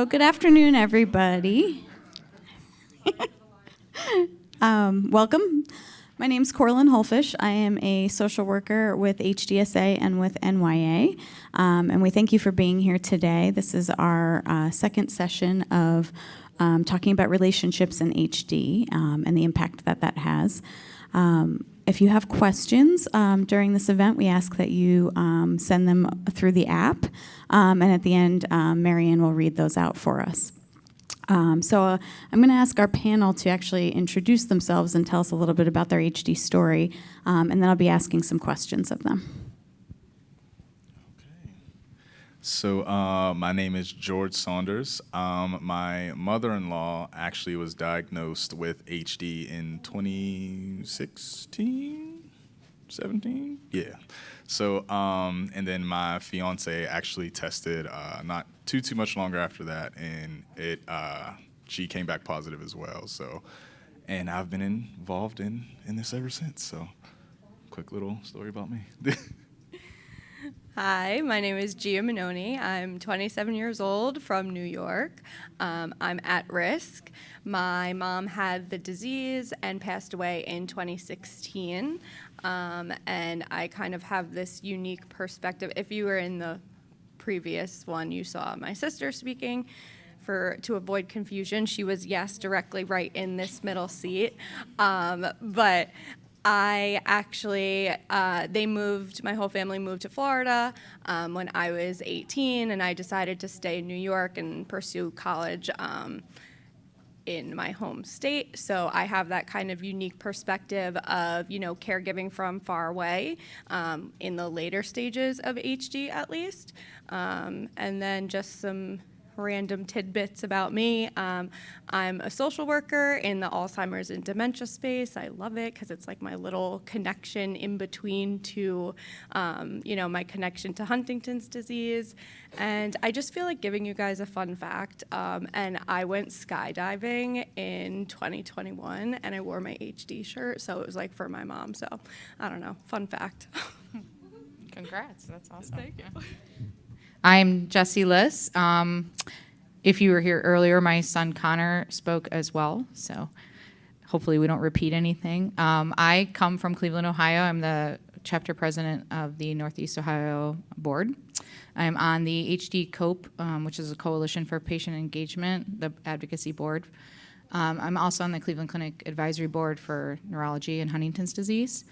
Good afternoon, everybody. Welcome. My name's Corlin Holfish. I am a social worker with HDSA and with NYA, and we thank you for being here today. This is our second session of talking about relationships in HD and the impact that that has. If you have questions during this event, we ask that you send them through the app, and at the end, Marianne will read those out for us. I'm going to ask our panel to actually introduce themselves and tell us a little bit about their HD story, and then I'll be asking some questions of them. Okay. So my name is George Saunders. My mother-in-law actually was diagnosed with HD in 2016, 17? Yeah. So, and then my fiance actually tested not too much longer after that, and she came back positive as well. So, and I've been involved in this ever since. So, quick little story about me. Hi, my name is Gia Minoni. I'm 27 years old from New York. I'm at risk. My mom had the disease and passed away in 2016. And I kind of have this unique perspective. If you were in the previous one, you saw my sister speaking. To avoid confusion, she was, yes, directly right in this middle seat. But I actually, my whole family moved to Florida when I was 18, and I decided to stay in New York and pursue college in my home state. So I have that kind of unique perspective of, caregiving from far away in the later stages of HD at least. And then just some random tidbits about me. I'm a social worker in the Alzheimer's and dementia space. I love it because it's like my little connection in between to, my connection to Huntington's disease. And I just feel like giving you guys a fun fact. And I went skydiving in 2021 and I wore my HD shirt. So it was like for my mom. So I don't know, fun fact. Congrats, that's awesome. Thank you. I'm Jessie Liss. If you were here earlier, my son Connor spoke as well, so hopefully we don't repeat anything. I come from Cleveland, Ohio. I'm the chapter president of the Northeast Ohio Board. I'm on the HD COPE, which is a Coalition for Patient Engagement, the advocacy board. I'm also on the Cleveland Clinic Advisory Board for Neurology and Huntington's disease.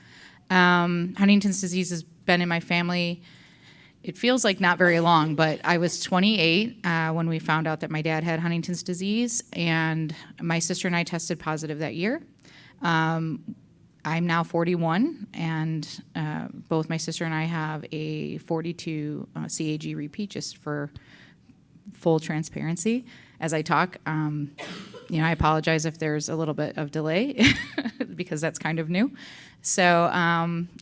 Huntington's disease has been in my family. It feels like not very long, but I was 28 when we found out that my dad had Huntington's disease, and my sister and I tested positive that year. I'm now 41, and both my sister and I have a 42 CAG repeat, just for full transparency. As I talk, I apologize if there's a little bit of delay because that's kind of new. So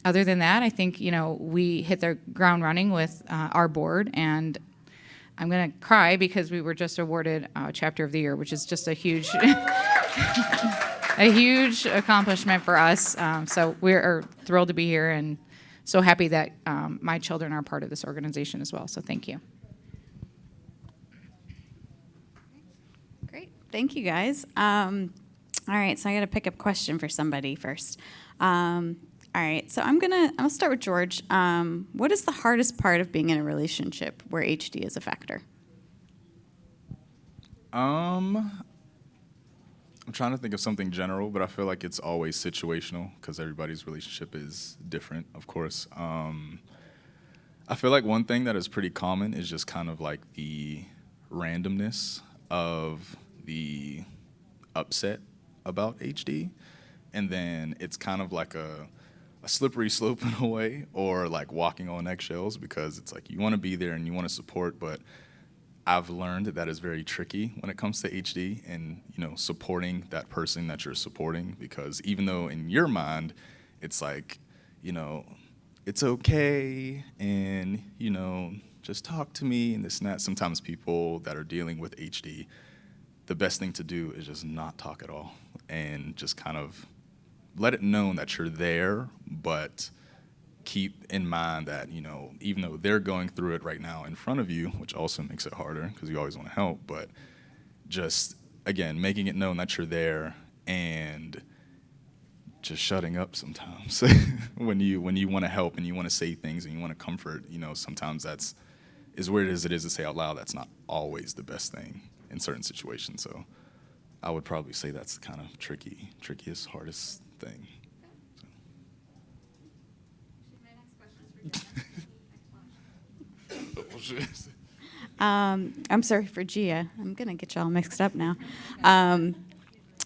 other than that, I think, we hit the ground running with our board, and I'm going to cry because we were just awarded Chapter of the Year, which is just a huge a huge accomplishment for us. So we're thrilled to be here and so happy that my children are part of this organization as well. So thank you. Great. Thank you, guys. All right, so I got to pick up a question for somebody first. All right, so I'll start with George. What is the hardest part of being in a relationship where HD is a factor? I'm trying to think of something general, but I feel like it's always situational because everybody's relationship is different, of course. I feel like one thing that is pretty common is just kind of like the randomness of the upset about HD. And then it's kind of like a slippery slope in a way, or like walking on eggshells, because it's like you want to be there and you want to support, but I've learned that is very tricky when it comes to HD and, supporting that person that you're supporting, because even though in your mind it's like, it's okay and, just talk to me and this and that, sometimes people that are dealing with HD, the best thing to do is just not talk at all and just kind of let it known that you're there, but keep in mind that, even though they're going through it right now in front of you, which also makes it harder because you always want to help, but just, again, making it known that you're there and just shutting up sometimes when you want to help and you want to say things and you want to comfort, sometimes that's, as weird as it is to say out loud, that's not always the best thing in certain situations. So I would probably say that's kind of trickiest, hardest thing. I'm sorry for Gia. I'm going to get you all mixed up now.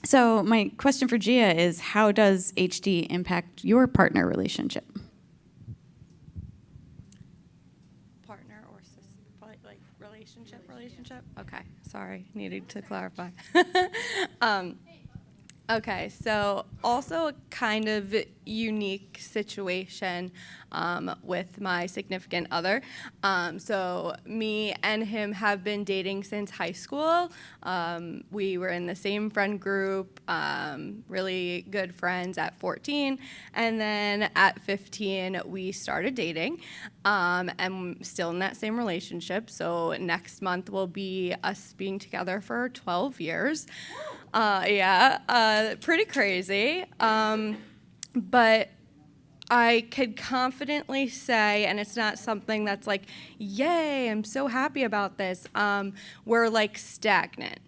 So my question for Gia is, how does HD impact your partner relationship? Partner or probably like relationship? Okay, sorry, needed to clarify. Okay, so also a kind of unique situation with my significant other. So me and him have been dating since high school. We were in the same friend group, really good friends at 14. And then at 15, we started dating, and still in that same relationship. So next month will be us being together for 12 years. Pretty crazy. But I could confidently say, and it's not something that's like, yay, I'm so happy about this. We're like stagnant.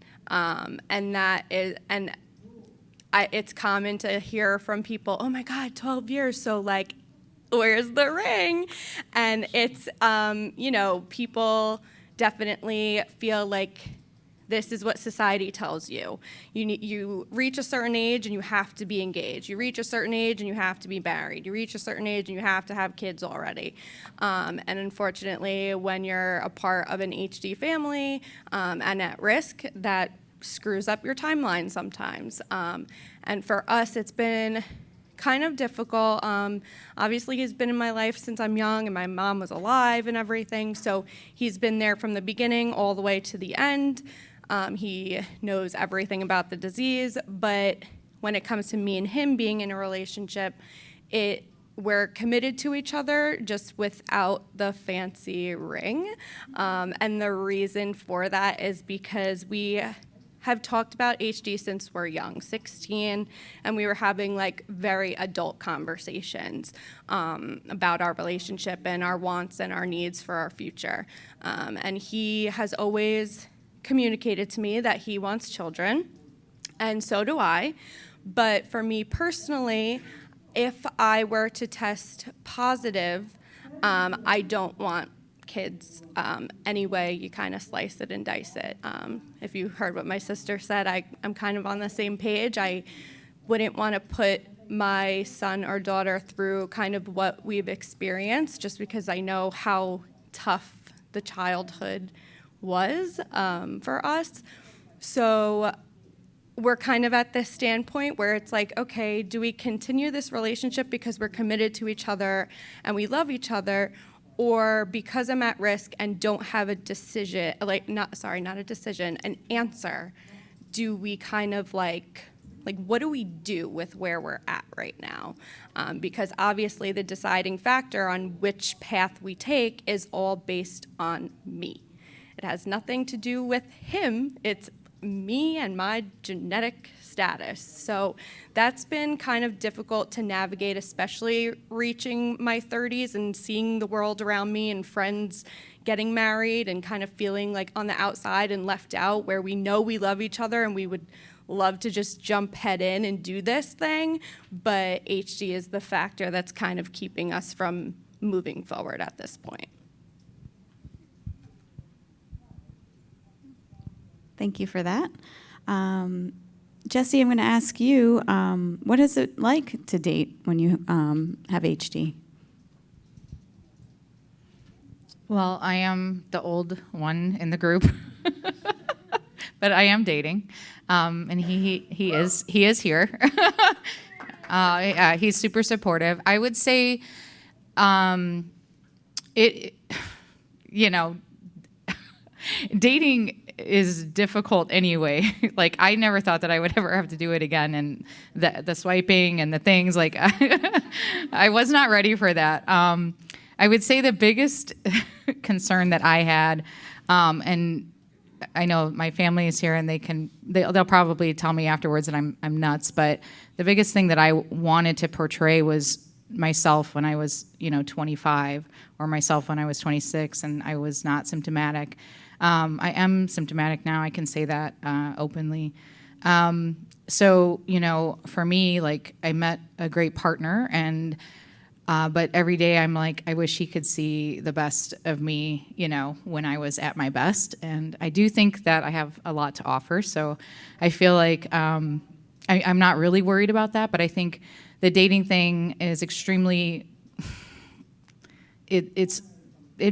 It's common to hear from people, oh my God, 12 years. So like, where's the ring? And it's, people definitely feel like this is what society tells you. You reach a certain age and you have to be engaged. You reach a certain age and you have to be married. You reach a certain age and you have to have kids already. And unfortunately, when you're a part of an HD family and at risk, that screws up your timeline sometimes. And for us, it's been kind of difficult. Obviously, he's been in my life since I'm young, and my mom was alive and everything. So he's been there from the beginning all the way to the end. He knows everything about the disease, but when it comes to me and him being in a relationship, we're committed to each other just without the fancy ring. And the reason for that is because we have talked about HD since we're young, 16, and we were having like very adult conversations about our relationship and our wants and our needs for our future. And he has always communicated to me that he wants children, and so do I. But for me personally, if I were to test positive, I don't want kids any way you kind of slice it and dice it. If you heard what my sister said, I'm kind of on the same page. I wouldn't want to put my son or daughter through kind of what we've experienced, just because I know how tough the childhood was for us. So we're kind of at this standpoint where it's like, okay, do we continue this relationship because we're committed to each other and we love each other, or because I'm at risk and don't have a decision, an answer, do we kind of like what do we do with where we're at right now? Because obviously the deciding factor on which path we take is all based on me. It has nothing to do with him. It's me and my genetic status. So that's been kind of difficult to navigate, especially reaching my 30s and seeing the world around me and friends getting married and kind of feeling like on the outside and left out, where we know we love each other and we would love to just jump head in and do this thing. But HD is the factor that's kind of keeping us from moving forward at this point. Thank you for that. Jesse, I'm going to ask you, what is it like to date when you have HD? Well, I am the old one in the group, but I am dating, and he is here. Yeah, he's super supportive. I would say, dating is difficult anyway. Like, I never thought that I would ever have to do it again, and the swiping and the things, like, I was not ready for that. I would say the biggest concern that I had, and I know my family is here, and they'll probably tell me afterwards that I'm nuts, but the biggest thing that I wanted to portray was myself when I was 25, or myself when I was 26, and I was not symptomatic. I am symptomatic now. I can say that openly. So for me, like, I met a great partner, and but every day I'm like, I wish he could see the best of me, when I was at my best. And I do think that I have a lot to offer. So I feel like I'm not really worried about that, but I think the dating thing is extremely, it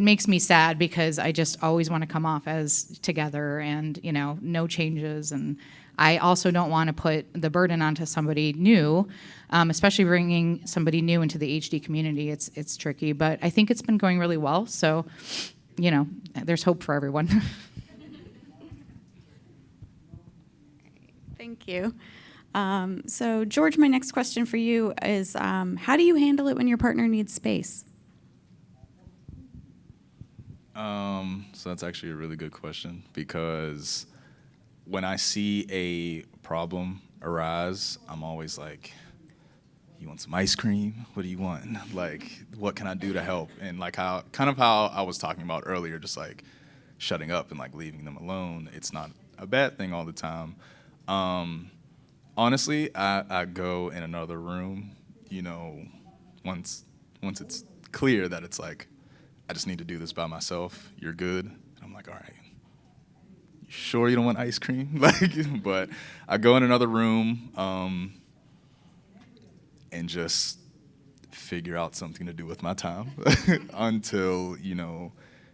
makes me sad, because I just always want to come off as together and, no changes. And I also don't want to put the burden onto somebody new, especially bringing somebody new into the HD community. It's tricky, but I think it's been going really well. So, there's hope for everyone. Thank you. So, George, my next question for you is, how do you handle it when your partner needs space? So that's actually a really good question, because when I see a problem arise, I'm always like, you want some ice cream? What do you want? Like, what can I do to help? And like how I was talking about earlier, just like shutting up and like leaving them alone. It's not a bad thing all the time. Honestly, I go in another room, once it's clear that it's like, I just need to do this by myself. You're good. And I'm like, all right. You sure you don't want ice cream? But I go in another room and just figure out something to do with my time until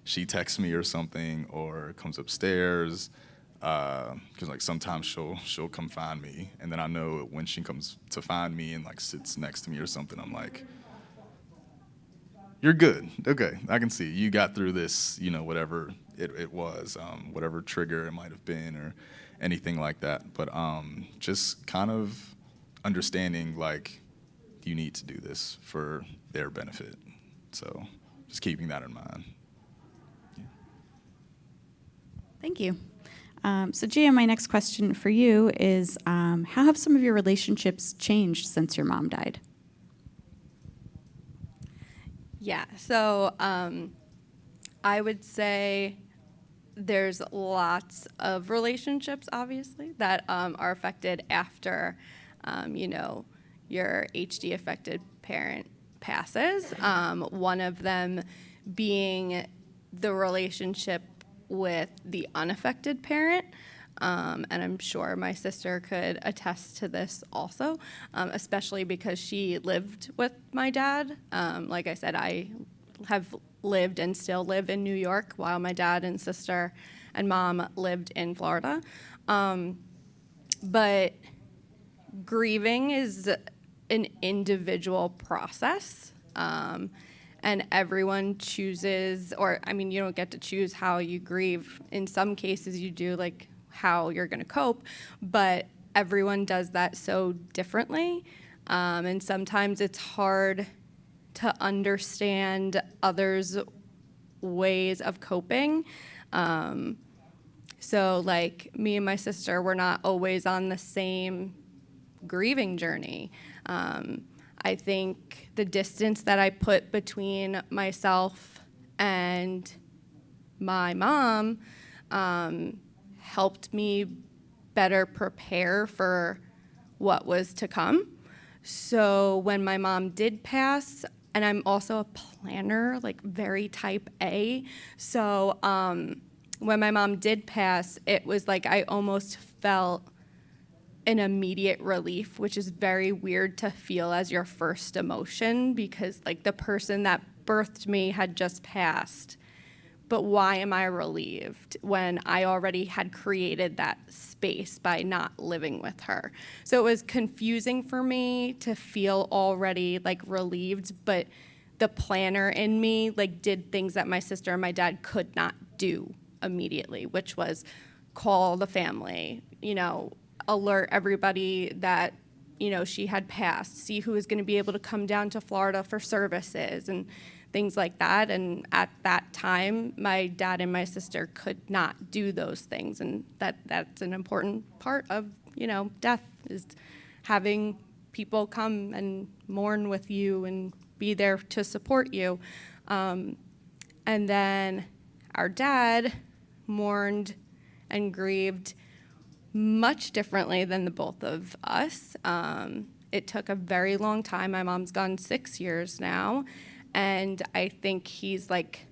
she texts me or something, or comes upstairs. Because like sometimes she'll come find me, and then I know when she comes to find me and like sits next to me or something, I'm like, you're good. Okay, I can see you got through this, whatever it was, whatever trigger it might have been or anything like that. But just kind of understanding, like, you need to do this for their benefit. So just keeping that in mind. Yeah. Thank you. So, Gia, my next question for you is, how have some of your relationships changed since your mom died? Yeah, so I would say there's lots of relationships, obviously, that are affected after, your HD affected parent passes. One of them being the relationship with the unaffected parent. And I'm sure my sister could attest to this also, especially because she lived with my dad. Like I said, I have lived and still live in New York, while my dad and sister and mom lived in Florida. But grieving is an individual process. And everyone chooses, or I mean, you don't get to choose how you grieve. In some cases you do, like how you're gonna cope, but everyone does that so differently. And sometimes it's hard to understand others' ways of coping. So like me and my sister, we're not always on the same grieving journey. I think the distance that I put between myself and my mom helped me better prepare for what was to come. So when my mom did pass, and I'm also a planner, like very type A, so when my mom did pass, it was like I almost felt an immediate relief, which is very weird to feel as your first emotion, because like the person that birthed me had just passed. But why am I relieved when I already had created that space by not living with her? So it was confusing for me to feel already like relieved, but the planner in me like did things that my sister and my dad could not do immediately, which was call the family, alert everybody that, she had passed, see who was going to be able to come down to Florida for services and things like that. And at that time, my dad and my sister could not do those things. And that's an important part of, death, is having people come and mourn with you and be there to support you. And then our dad mourned and grieved much differently than the both of us. It took a very long time. My mom's gone 6 years now, and I think he's like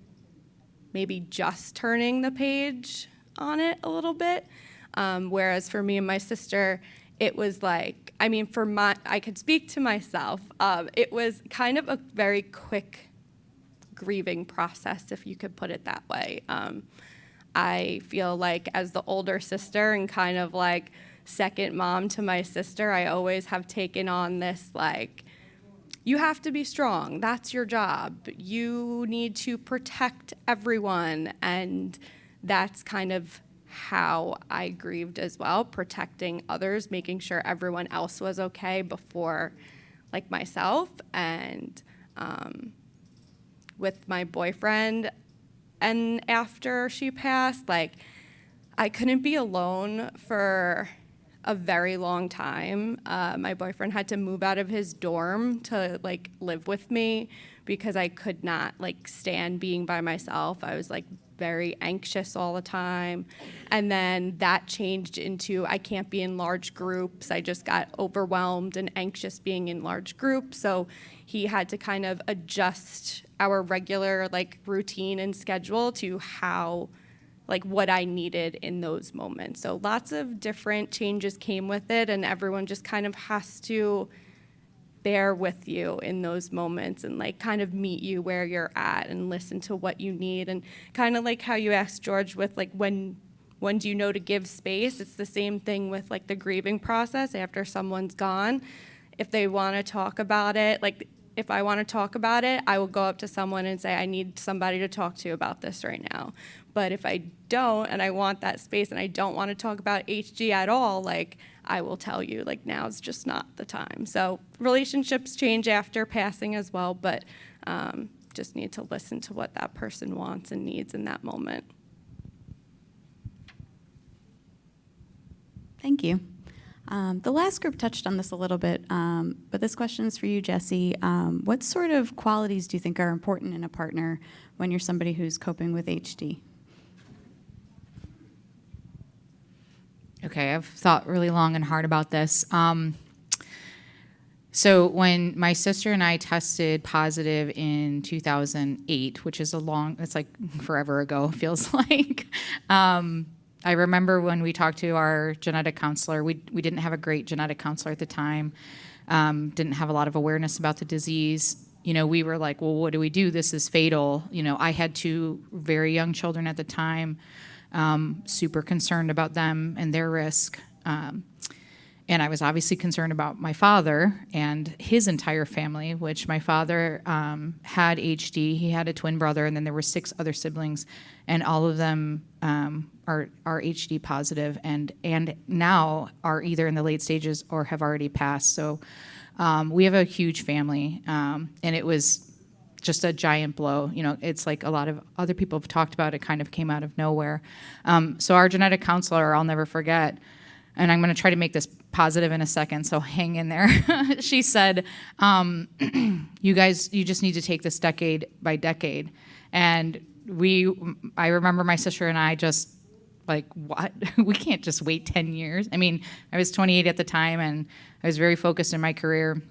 maybe just turning the page on it a little bit. Whereas for me and my sister, it was like, I could speak to myself. It was kind of a very quick grieving process, if you could put it that way. I feel like as the older sister and kind of like second mom to my sister, I always have taken on this, like, you have to be strong. That's your job. You need to protect everyone. And that's kind of how I grieved as well, protecting others, making sure everyone else was okay before, like, myself. And with my boyfriend, and after she passed, like, I couldn't be alone for a very long time. My boyfriend had to move out of his dorm to, like, live with me because I could not, like, stand being by myself. I was, like, very anxious all the time. And then that changed into I can't be in large groups. I just got overwhelmed and anxious being in large groups. So he had to kind of adjust our regular, like, routine and schedule to how, like, what I needed in those moments. So lots of different changes came with it, and everyone just kind of has to bear with you in those moments and, like, kind of meet you where you're at and listen to what you need. And kind of like how you asked George with, like, when do you know to give space? It's the same thing with, like, the grieving process after someone's gone. If they want to talk about it, like, if I want to talk about it, I will go up to someone and say, I need somebody to talk to about this right now. But if I don't, and I want that space, and I don't want to talk about HG at all, like, I will tell you, like, now's just not the time. So relationships change after passing as well, but just need to listen to what that person wants and needs in that moment. Thank you. The last group touched on this a little bit, but this question is for you, Jesse. What sort of qualities do you think are important in a partner when you're somebody who's coping with HD? Okay, I've thought really long and hard about this. So when my sister and I tested positive in 2008, which is it's like forever ago, feels like. I remember when we talked to our genetic counselor, we didn't have a great genetic counselor at the time, didn't have a lot of awareness about the disease. We were like, well, what do we do? This is fatal. I had 2 very young children at the time, super concerned about them and their risk. And I was obviously concerned about my father and his entire family, which my father had HD. He had a twin brother, and then there were 6 other siblings, and all of them are HD positive, and now are either in the late stages or have already passed. So we have a huge family, and it was just a giant blow. It's like a lot of other people have talked about, it kind of came out of nowhere. So our genetic counselor, I'll never forget, and I'm going to try to make this positive in a second, so hang in there. She said, you guys, you just need to take this decade by decade. And I remember my sister and I just like, what? We can't just wait 10 years. I mean, I was 28 at the time, and I was very focused in my career.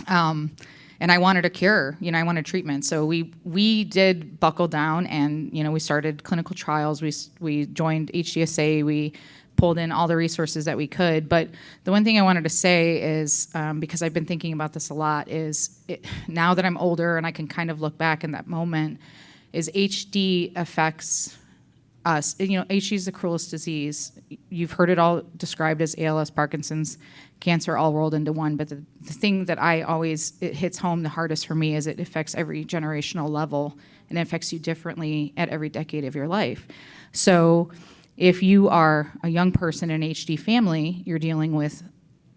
And I wanted a cure, I wanted treatment. So we did buckle down, and, we started clinical trials. We joined HDSA. We pulled in all the resources that we could. But the one thing I wanted to say is, because I've been thinking about this a lot, is now that I'm older and I can kind of look back in that moment, is HD affects us. HD is the cruelest disease. You've heard it all described as ALS, Parkinson's, cancer all rolled into one. But the thing that it hits home the hardest for me is it affects every generational level, and it affects you differently at every decade of your life. So If you are a young person in an HD family, you're dealing with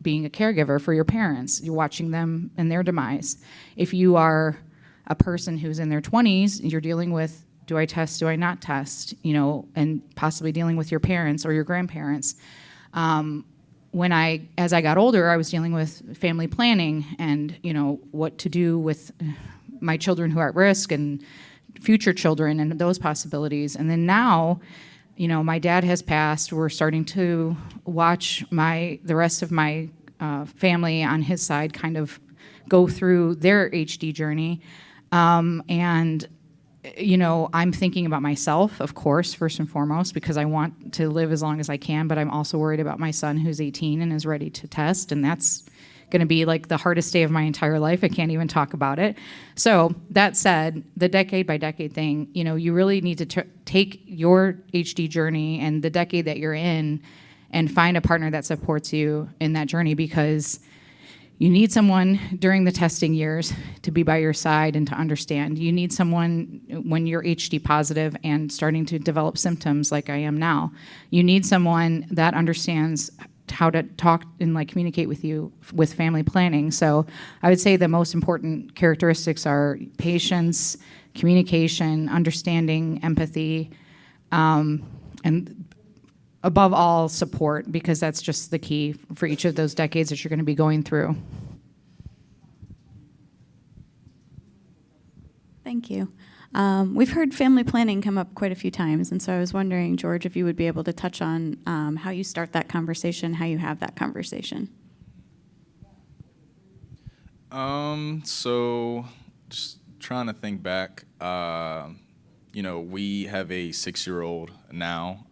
being a caregiver for your parents. You're watching them and their demise. If you are a person who's in their 20s, you're dealing with, do I test, do I not test, and possibly dealing with your parents or your grandparents. As I got older, I was dealing with family planning and, what to do with my children who are at risk and future children and those possibilities. And then now, my dad has passed. We're starting to watch the rest of my family on his side kind of go through their HD journey. And I'm thinking about myself, of course, first and foremost, because I want to live as long as I can, but I'm also worried about my son who's 18 and is ready to test, and that's going to be like the hardest day of my entire life. I can't even talk about it. So that said, the decade by decade thing, you really need to take your HD journey and the decade that you're in and find a partner that supports you in that journey, because you need someone during the testing years to be by your side and to understand. You need someone when you're HD positive and starting to develop symptoms like I am now. You need someone that understands how to talk and communicate with you with family planning. So I would say the most important characteristics are patience, communication, understanding, empathy, and above all, support, because that's just the key for each of those decades that you're going to be going through. Thank you. We've heard family planning come up quite a few times, and so I was wondering, George, if you would be able to touch on how you start that conversation, how you have that conversation. So just trying to think back, we have a 6-year-old now.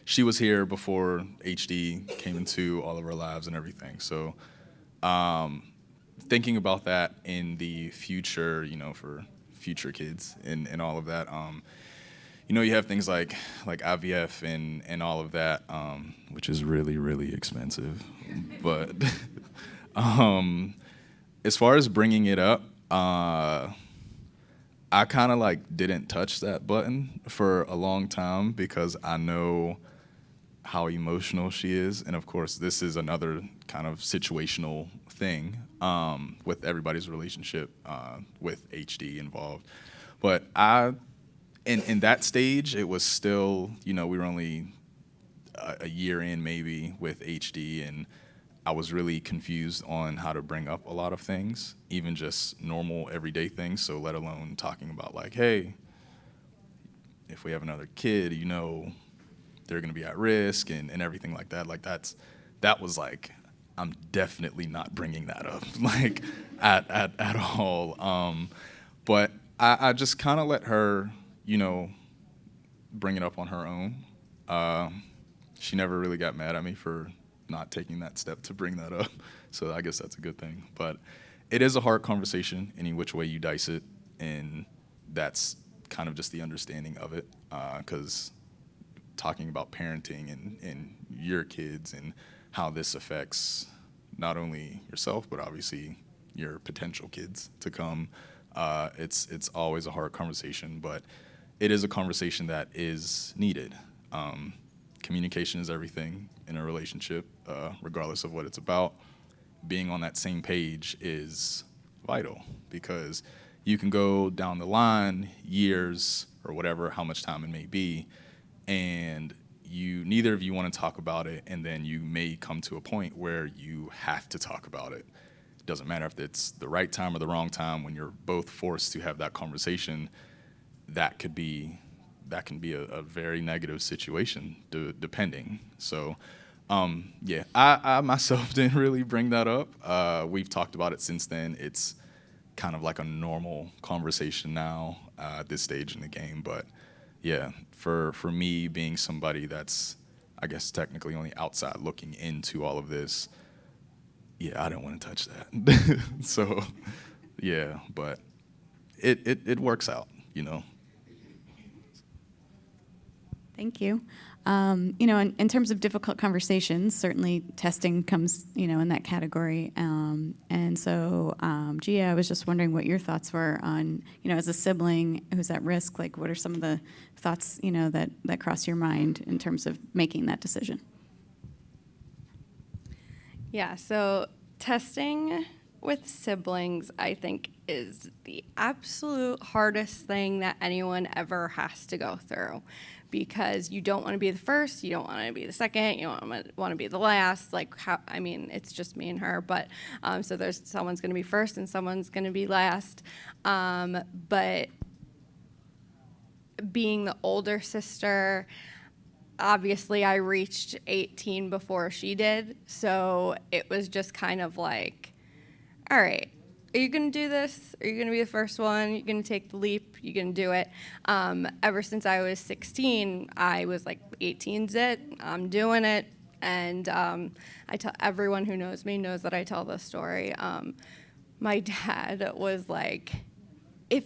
She was here before HD came into all of our lives and everything. So thinking about that in the future, for future kids and all of that, you have things like IVF and all of that, which is really, really expensive. But as far as bringing it up, I kind of didn't touch that button for a long time because I know how emotional she is. And of course, this is another kind of situational thing with everybody's relationship with HD involved. But in that stage, it was still, we were only a year in maybe with HD, and I was really confused on how to bring up a lot of things, even just normal everyday things. So let alone talking about hey, if we have another kid, they're going to be at risk and everything like that. That was I'm definitely not bringing that up at all. But I just kind of let her, bring it up on her own. She never really got mad at me for not taking that step to bring that up. So I guess that's a good thing. But it is a hard conversation any which way you dice it. And that's kind of just the understanding of it. Because talking about parenting and your kids and how this affects not only yourself, but obviously your potential kids to come, it's always a hard conversation, but it is a conversation that is needed. Communication is everything in a relationship, regardless of what it's about. Being on that same page is vital because you can go down the line, years or whatever, how much time it may be, and neither of you want to talk about it, and then you may come to a point where you have to talk about it. It doesn't matter if it's the right time or the wrong time. When you're both forced to have that conversation, that can be a very negative situation, depending. So, I myself didn't really bring that up. We've talked about it since then. It's kind of like a normal conversation now at this stage in the game, but yeah, for me being somebody that's, I guess, technically on the outside looking into all of this, yeah, I don't want to touch that. So, yeah, but it works out, Thank you. In terms of difficult conversations, certainly testing comes, in that category. And so, Gia, I was just wondering what your thoughts were on, as a sibling who's at risk, like what are some of the thoughts, that cross your mind in terms of making that decision? Yeah, so testing with siblings, I think, is the absolute hardest thing that anyone ever has to go through, because you don't want to be the first, you don't want to be the second, you don't want to be the last. It's just me and her, but so there's someone's going to be first and someone's going to be last. But being the older sister, obviously I reached 18 before she did, so it was just kind of like, all right, are you going to do this? Are you going to be the first one? You're going to take the leap? You're going to do it? Ever since I was 16, I was like, 18's it. I'm doing it. And I tell everyone who knows me knows that I tell this story. My dad was like, if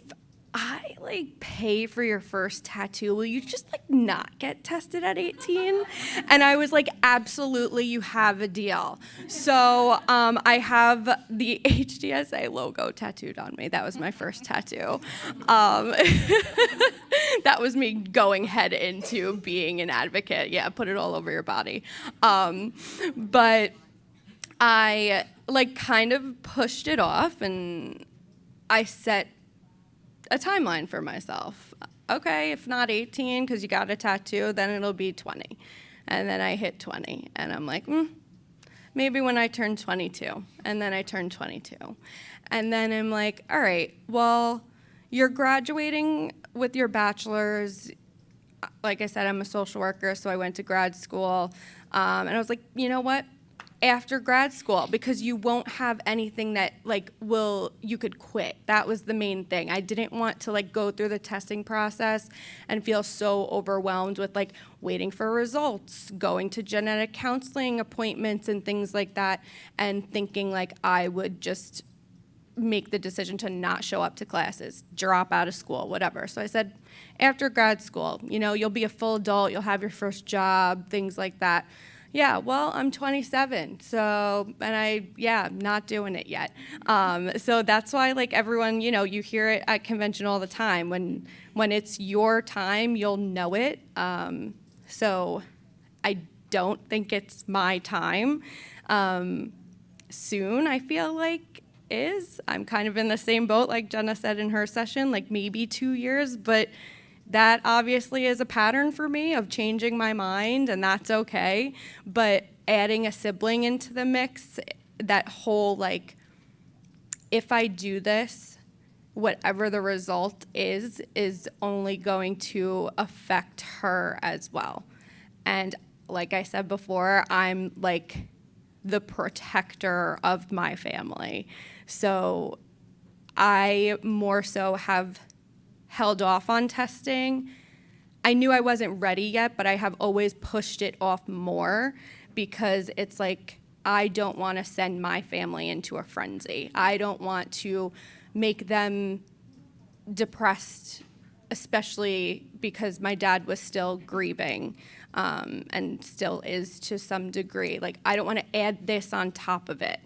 I pay for your first tattoo, will you just not get tested at 18? And I was like, absolutely, you have a deal. So I have the HDSA logo tattooed on me. That was my first tattoo. That was me going head into being an advocate. Yeah, put it all over your body. But I kind of pushed it off, and I set a timeline for myself. Okay, if not 18, because you got a tattoo, then it'll be 20. And then I hit 20, and I'm like, maybe when I turn 22. And then I turned 22. And then I'm like, all right, well, you're graduating with your bachelor's. Like I said, I'm a social worker, so I went to grad school. And I was like, you know what? After grad school, because you won't have anything that you could quit. That was the main thing. I didn't want to go through the testing process and feel so overwhelmed with waiting for results, going to genetic counseling appointments and things like that, and thinking I would just make the decision to not show up to classes, drop out of school, whatever. So I said, after grad school, you'll be a full adult, you'll have your first job, things like that. Yeah, well, I'm 27, I'm not doing it yet. So that's why, everyone, you hear it at convention all the time. When it's your time, you'll know it. So I don't think it's my time. Soon, I feel like is. I'm kind of in the same boat, like Jenna said in her session, maybe 2 years, but that obviously is a pattern for me of changing my mind, and that's okay. But adding a sibling into the mix, that whole if I do this, whatever the result is only going to affect her as well. And like I said before, I'm the protector of my family. So I more so have held off on testing. I knew I wasn't ready yet, but I have always pushed it off more, because it's I don't want to send my family into a frenzy. I don't want to make them depressed, especially because my dad was still grieving, and still is to some degree. I don't want to add this on top of it.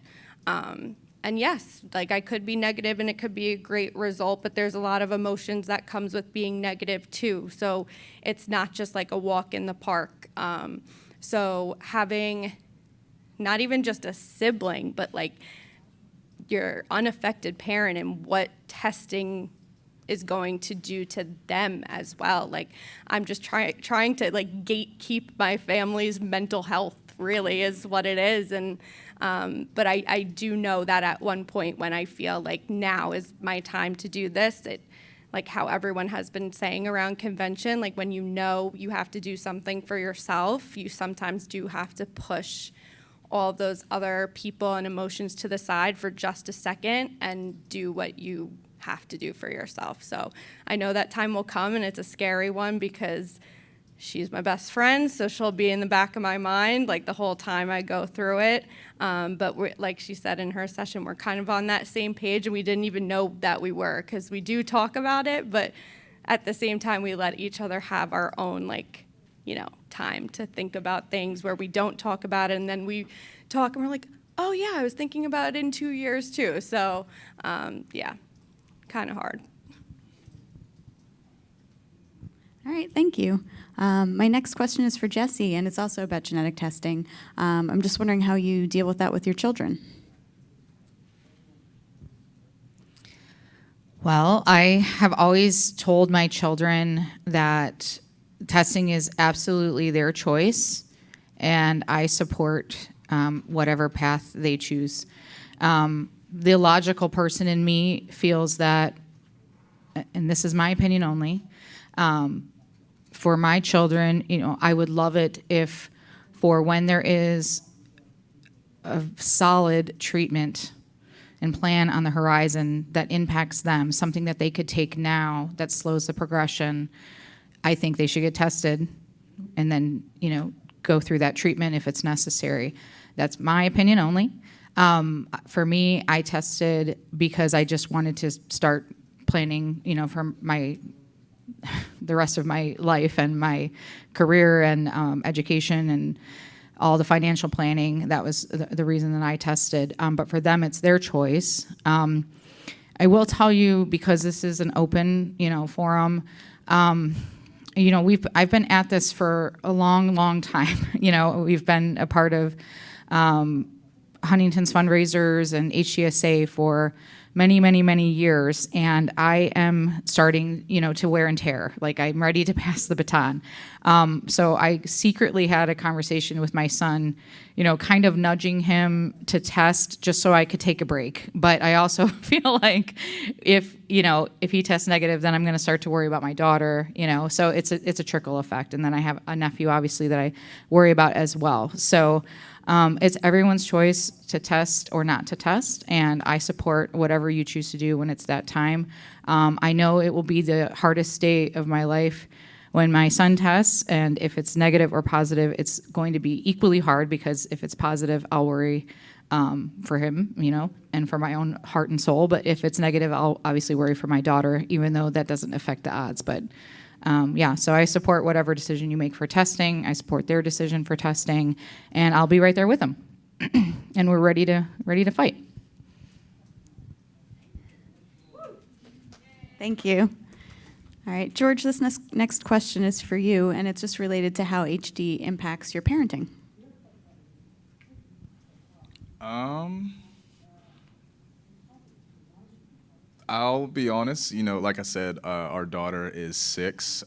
And yes, I could be negative and it could be a great result, but there's a lot of emotions that comes with being negative too. So it's not just a walk in the park. So having not even just a sibling, but your unaffected parent and what testing is going to do to them as well. I'm just trying to gatekeep my family's mental health, really is what it is. And but I do know that at one point when I feel now is my time to do this, how everyone has been saying around convention, when you have to do something for yourself, you sometimes do have to push all of those other people and emotions to the side for just a second and do what you have to do for yourself. So I know that time will come, and it's a scary one because she's my best friend, so she'll be in the back of my mind the whole time I go through it. But we're, like she said in her session, we're kind of on that same page, and we didn't even know that we were, because we do talk about it, but at the same time we let each other have our own time to think about things where we don't talk about it, and then we talk and we're like, oh yeah, I was thinking about it in 2 years too. So yeah, kind of hard. All right, thank you. My next question is for Jesse, and it's also about genetic testing. I'm just wondering how you deal with that with your children. Well, I have always told my children that testing is absolutely their choice, and I support whatever path they choose. The logical person in me feels that, and this is my opinion only, for my children, I would love it if for when there is a solid treatment and plan on the horizon that impacts them, something that they could take now that slows the progression, I think they should get tested and then, go through that treatment if it's necessary. That's my opinion only. For me, I tested because I just wanted to start planning, for the rest of my life and my career and education and all the financial planning. That was the reason that I tested. But for them, it's their choice. I will tell you, because this is an open, forum, I've been at this for a long, long time. We've been a part of Huntington's fundraisers and HDSA for many, many, many years, and I am starting, to wear and tear. Like, I'm ready to pass the baton. So I secretly had a conversation with my son, kind of nudging him to test just so I could take a break. But I also feel like if he tests negative, then I'm going to start to worry about my daughter, So it's a trickle effect. And then I have a nephew, obviously, that I worry about as well. So it's everyone's choice to test or not to test, and I support whatever you choose to do when it's that time. I know it will be the hardest day of my life when my son tests, and if it's negative or positive, it's going to be equally hard, because if it's positive, I'll worry for him, and for my own heart and soul. But if it's negative, I'll obviously worry for my daughter, even though that doesn't affect the odds. But so I support whatever decision you make for testing. I support their decision for testing, and I'll be right there with them. And we're ready to fight. Thank you. All right, George, this next question is for you, and it's just related to how HD impacts your parenting. I'll be honest, like I said, our daughter is 6.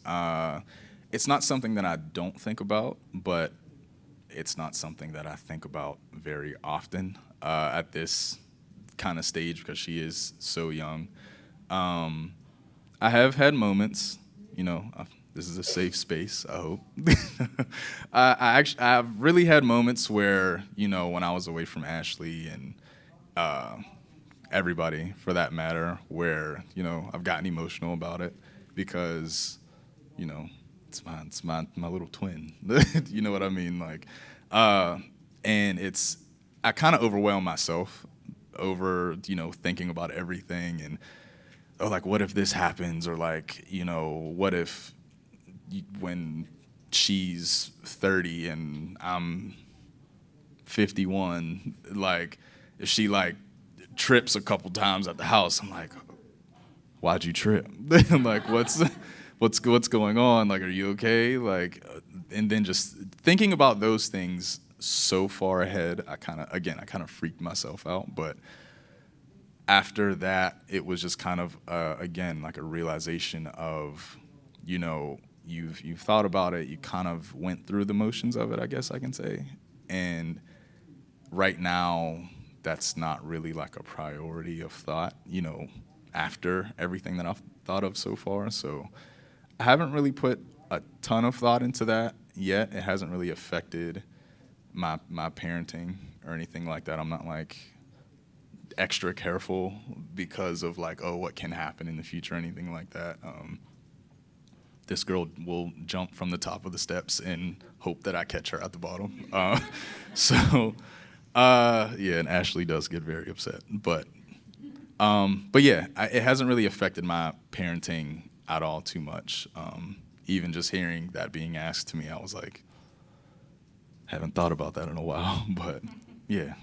It's not something that I don't think about, but it's not something that I think about very often at this kind of stage, because she is so young. I have had moments, this is a safe space, I hope. I've really had moments where, when I was away from Ashley and everybody for that matter, where, I've gotten emotional about it, because, it's my little twin. You know what I mean? Like, and I kind of overwhelm myself over, thinking about everything, and, oh, like, what if this happens? Or like, what if when she's 30 and I'm 51, like, if she like trips a couple times at the house, I'm like, why'd you trip? Like, what's going on? Like, are you okay? Like, and then just thinking about those things so far ahead, I kind of freaked myself out. But after that, it was just kind of again, like a realization of, you've thought about it, you kind of went through the motions of it, I guess I can say, and right now, that's not really like a priority of thought, after everything that I've thought of so far. So I haven't really put a ton of thought into that yet. It hasn't really affected my parenting or anything like that. I'm not like extra careful because of like, oh, what can happen in the future or anything like that. This girl will jump from the top of the steps and hope that I catch her at the bottom. Yeah, and Ashley does get very upset, but yeah, it hasn't really affected my parenting at all too much. even just hearing that being asked to me, I was like, haven't thought about that in a while, but yeah.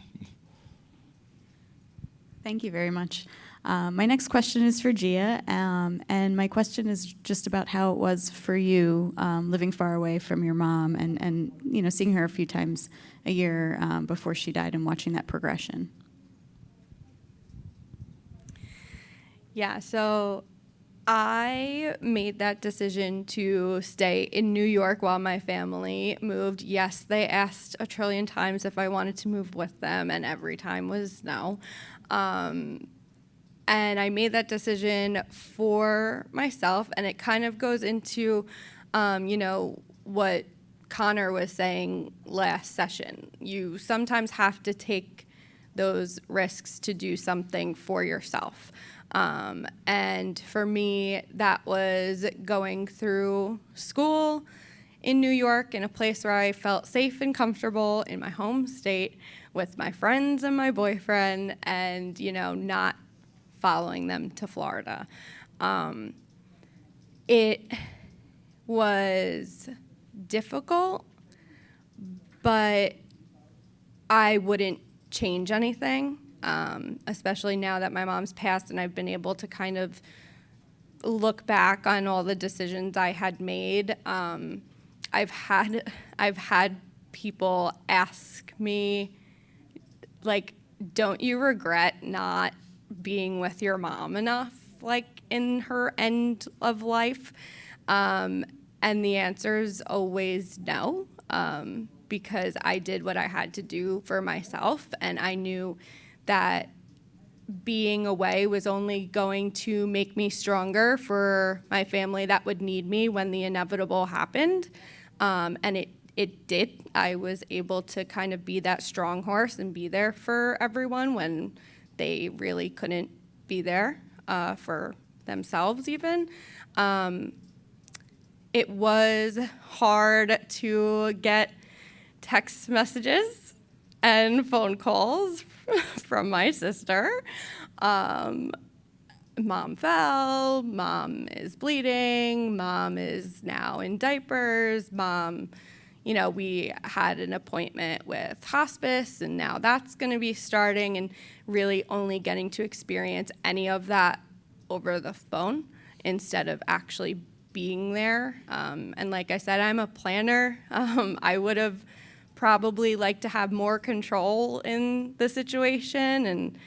Thank you very much. My next question is for Gia, and my question is just about how it was for you living far away from your mom and seeing her a few times a year before she died and watching that progression. Yeah, so I made that decision to stay in New York while my family moved. Yes, they asked a trillion times if I wanted to move with them, and every time was no. And I made that decision for myself, and it kind of goes into, what Connor was saying last session. You sometimes have to take those risks to do something for yourself. And for me, that was going through school in New York in a place where I felt safe and comfortable in my home state with my friends and my boyfriend and, not following them to Florida. It was difficult, but I wouldn't change anything, especially now that my mom's passed and I've been able to kind of look back on all the decisions I had made. I've had people ask me, like, don't you regret not being with your mom enough, like, in her end of life? And the answer is always no, because I did what I had to do for myself, and I knew that being away was only going to make me stronger for my family that would need me when the inevitable happened. And it did. I was able to kind of be that strong horse and be there for everyone when they really couldn't be there for themselves even. It was hard to get text messages and phone calls from my sister. Mom fell, mom is bleeding, mom is now in diapers, mom, we had an appointment with hospice and now that's going to be starting, and really only getting to experience any of that over the phone instead of actually being there. And like I said, I'm a planner. I would have probably liked to have more control in the situation and,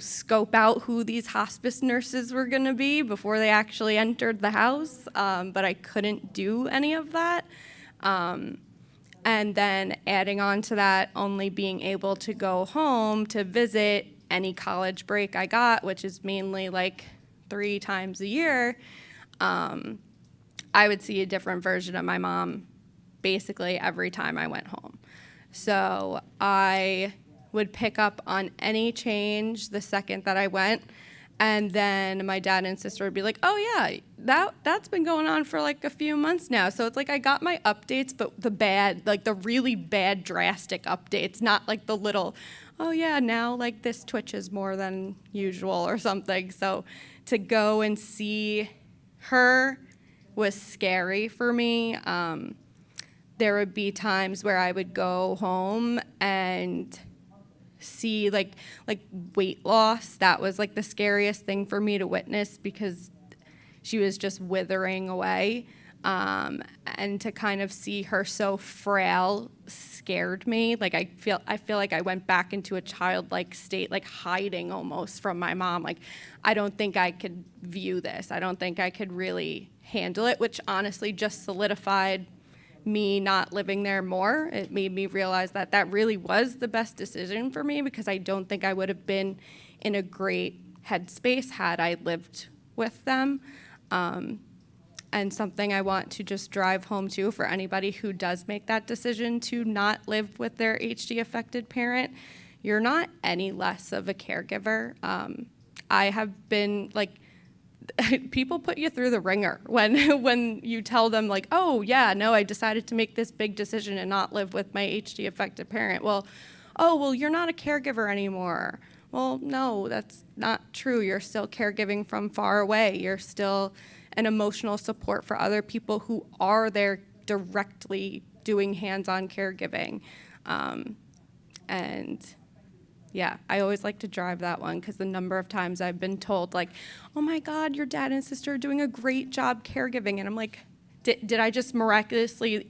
scope out who these hospice nurses were going to be before they actually entered the house. But I couldn't do any of that. And then adding on to that, only being able to go home to visit any college break I got, which is mainly like 3 times a year, I would see a different version of my mom basically every time I went home. So I would pick up on any change the second that I went, and then my dad and sister would be like, oh yeah, that's been going on for like a few months now. So it's like I got my updates, but the really bad drastic updates, not like the little, oh yeah, now like this twitches more than usual or something. So to go and see her was scary for me. There would be times where I would go home and see like weight loss. That was like the scariest thing for me to witness because she was just withering away. And to kind of see her so frail scared me. Like I feel like I went back into a childlike state, like hiding almost from my mom. Like, I don't think I could view this. I don't think I could really handle it, which honestly just solidified me not living there more. It made me realize that that really was the best decision for me, because I don't think I would have been in a great headspace had I lived with them. And something I want to just drive home to for anybody who does make that decision to not live with their HD affected parent, you're not any less of a caregiver. I have been like, people put you through the ringer when you tell them like, oh yeah, no, I decided to make this big decision and not live with my HD affected parent. Well, you're not a caregiver anymore. Well, no, that's not true. You're still caregiving from far away. You're still and emotional support for other people who are there directly doing hands-on caregiving. And yeah, I always like to drive that one because the number of times I've been told, like, oh my God, your dad and sister are doing a great job caregiving. And I'm like, did I just miraculously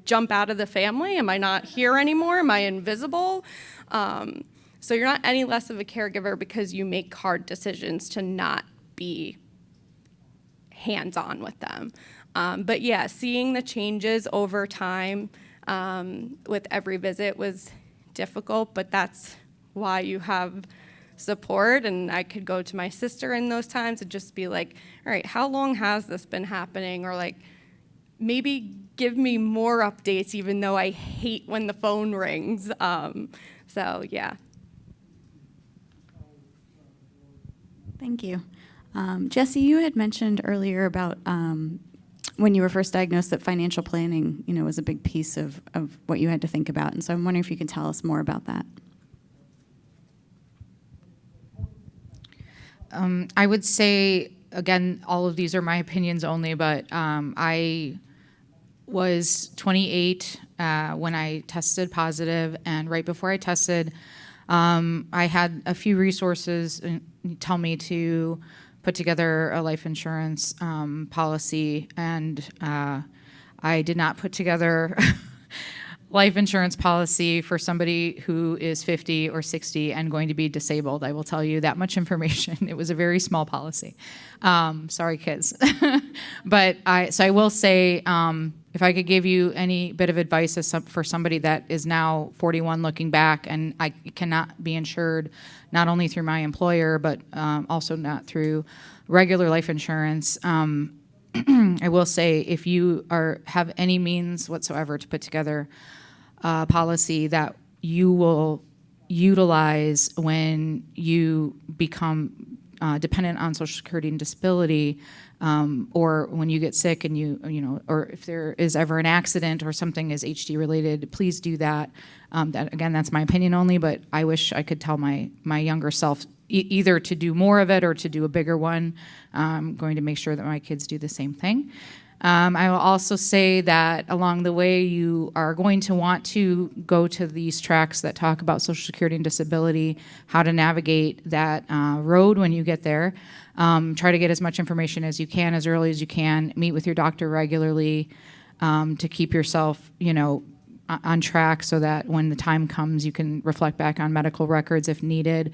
jump out of the family? Am I not here anymore? Am I invisible? So you're not any less of a caregiver because you make hard decisions to not be hands-on with them. But yeah, seeing the changes over time with every visit was difficult, but that's why you have support. And I could go to my sister in those times and just be like, all right, how long has this been happening? Or like, maybe give me more updates, even though I hate when the phone rings. So yeah. Thank you. Jesse, you had mentioned earlier about when you were first diagnosed that financial planning, was a big piece of what you had to think about. And so I'm wondering if you can tell us more about that. I would say, again, all of these are my opinions only, but I was 28 when I tested positive, and right before I tested, I had a few resources tell me to put together a life insurance policy, and I did not put together life insurance policy for somebody who is 50 or 60 and going to be disabled. I will tell you that much information. It was a very small policy. Sorry, kids. But I will say, if I could give you any bit of advice for somebody that is now 41 looking back, and I cannot be insured not only through my employer, but also not through regular life insurance, I will say if you have any means whatsoever to put together a policy that you will utilize when you become dependent on Social Security and disability, or when you get sick and or if there is ever an accident or something is HD related, please do that. Again, that's my opinion only, but I wish I could tell my younger self either to do more of it or to do a bigger one. I'm going to make sure that my kids do the same thing. I will also say that along the way, you are going to want to go to these tracks that talk about Social Security and disability, how to navigate that road when you get there. Try to get as much information as you can, as early as you can. Meet with your doctor regularly to keep yourself, on track so that when the time comes, you can reflect back on medical records if needed.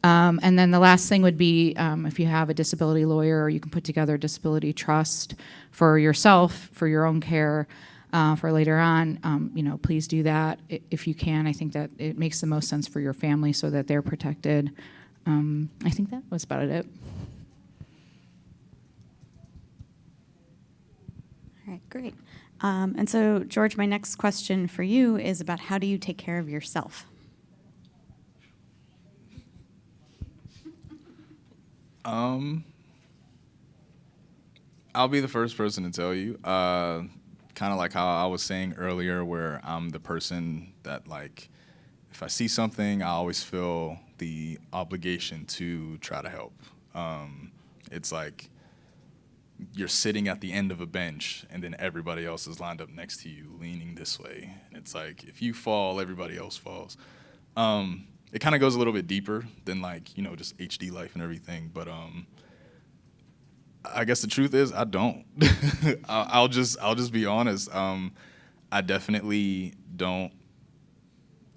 And then the last thing would be if you have a disability lawyer, you can put together a disability trust for yourself, for your own care, for later on. Please do that if you can. I think that it makes the most sense for your family so that they're protected. I think that was about it. All right, great. And so, George, my next question for you is about how do you take care of yourself? I'll be the first person to tell you. Kind of like how I was saying earlier, where I'm the person that, like, if I see something, I always feel the obligation to try to help. It's like you're sitting at the end of a bench, and then everybody else is lined up next to you, leaning this way. And it's like, if you fall, everybody else falls. It kind of goes a little bit deeper than, like, just HD life and everything. But I guess the truth is I don't. I'll just be honest. I definitely don't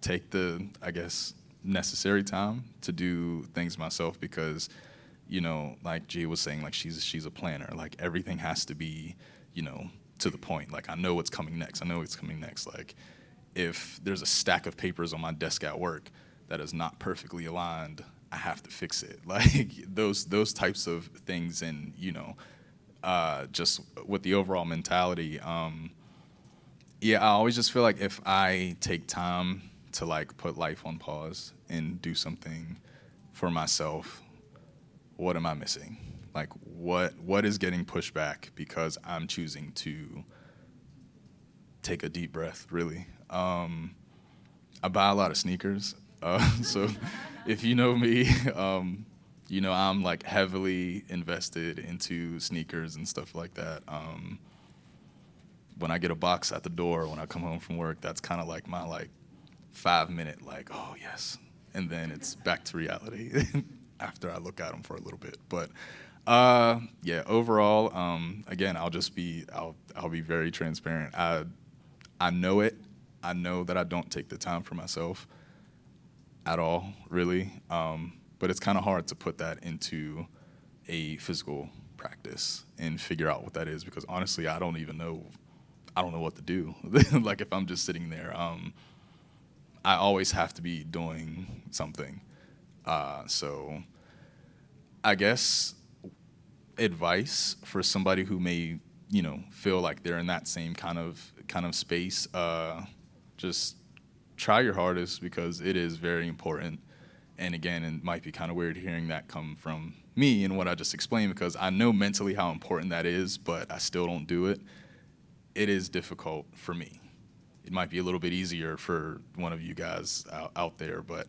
take the, I guess, necessary time to do things myself because, like Gia was saying, like she's a planner. Like everything has to be, to the point. Like I know what's coming next. Like if there's a stack of papers on my desk at work that is not perfectly aligned, I have to fix it. Like those types of things, and just with the overall mentality. I always just feel like if I take time to like put life on pause and do something for myself, what am I missing? Like what is getting pushed back because I'm choosing to take a deep breath, really. I buy a lot of sneakers. So if you know me, You know, I'm like heavily invested into sneakers and stuff like that. When I get a box at the door when I come home from work, that's kind of like my like 5 minute like, oh yes, and then it's back to reality after I look at them for a little bit. But yeah, overall, again, I'll be very transparent. I know it. I know that I don't take the time for myself at all, really. But it's kind of hard to put that into a physical practice and figure out what that is, because honestly, I don't know what to do. Like if I'm just sitting there, I always have to be doing something. So I guess advice for somebody who may, you know, feel like they're in that same kind of space, just try your hardest, because it is very important. And again, it might be kind of weird hearing that come from me and what I just explained, because I know mentally how important that is, but I still don't do it. It is difficult for me. It might be a little bit easier for one of you guys out there, but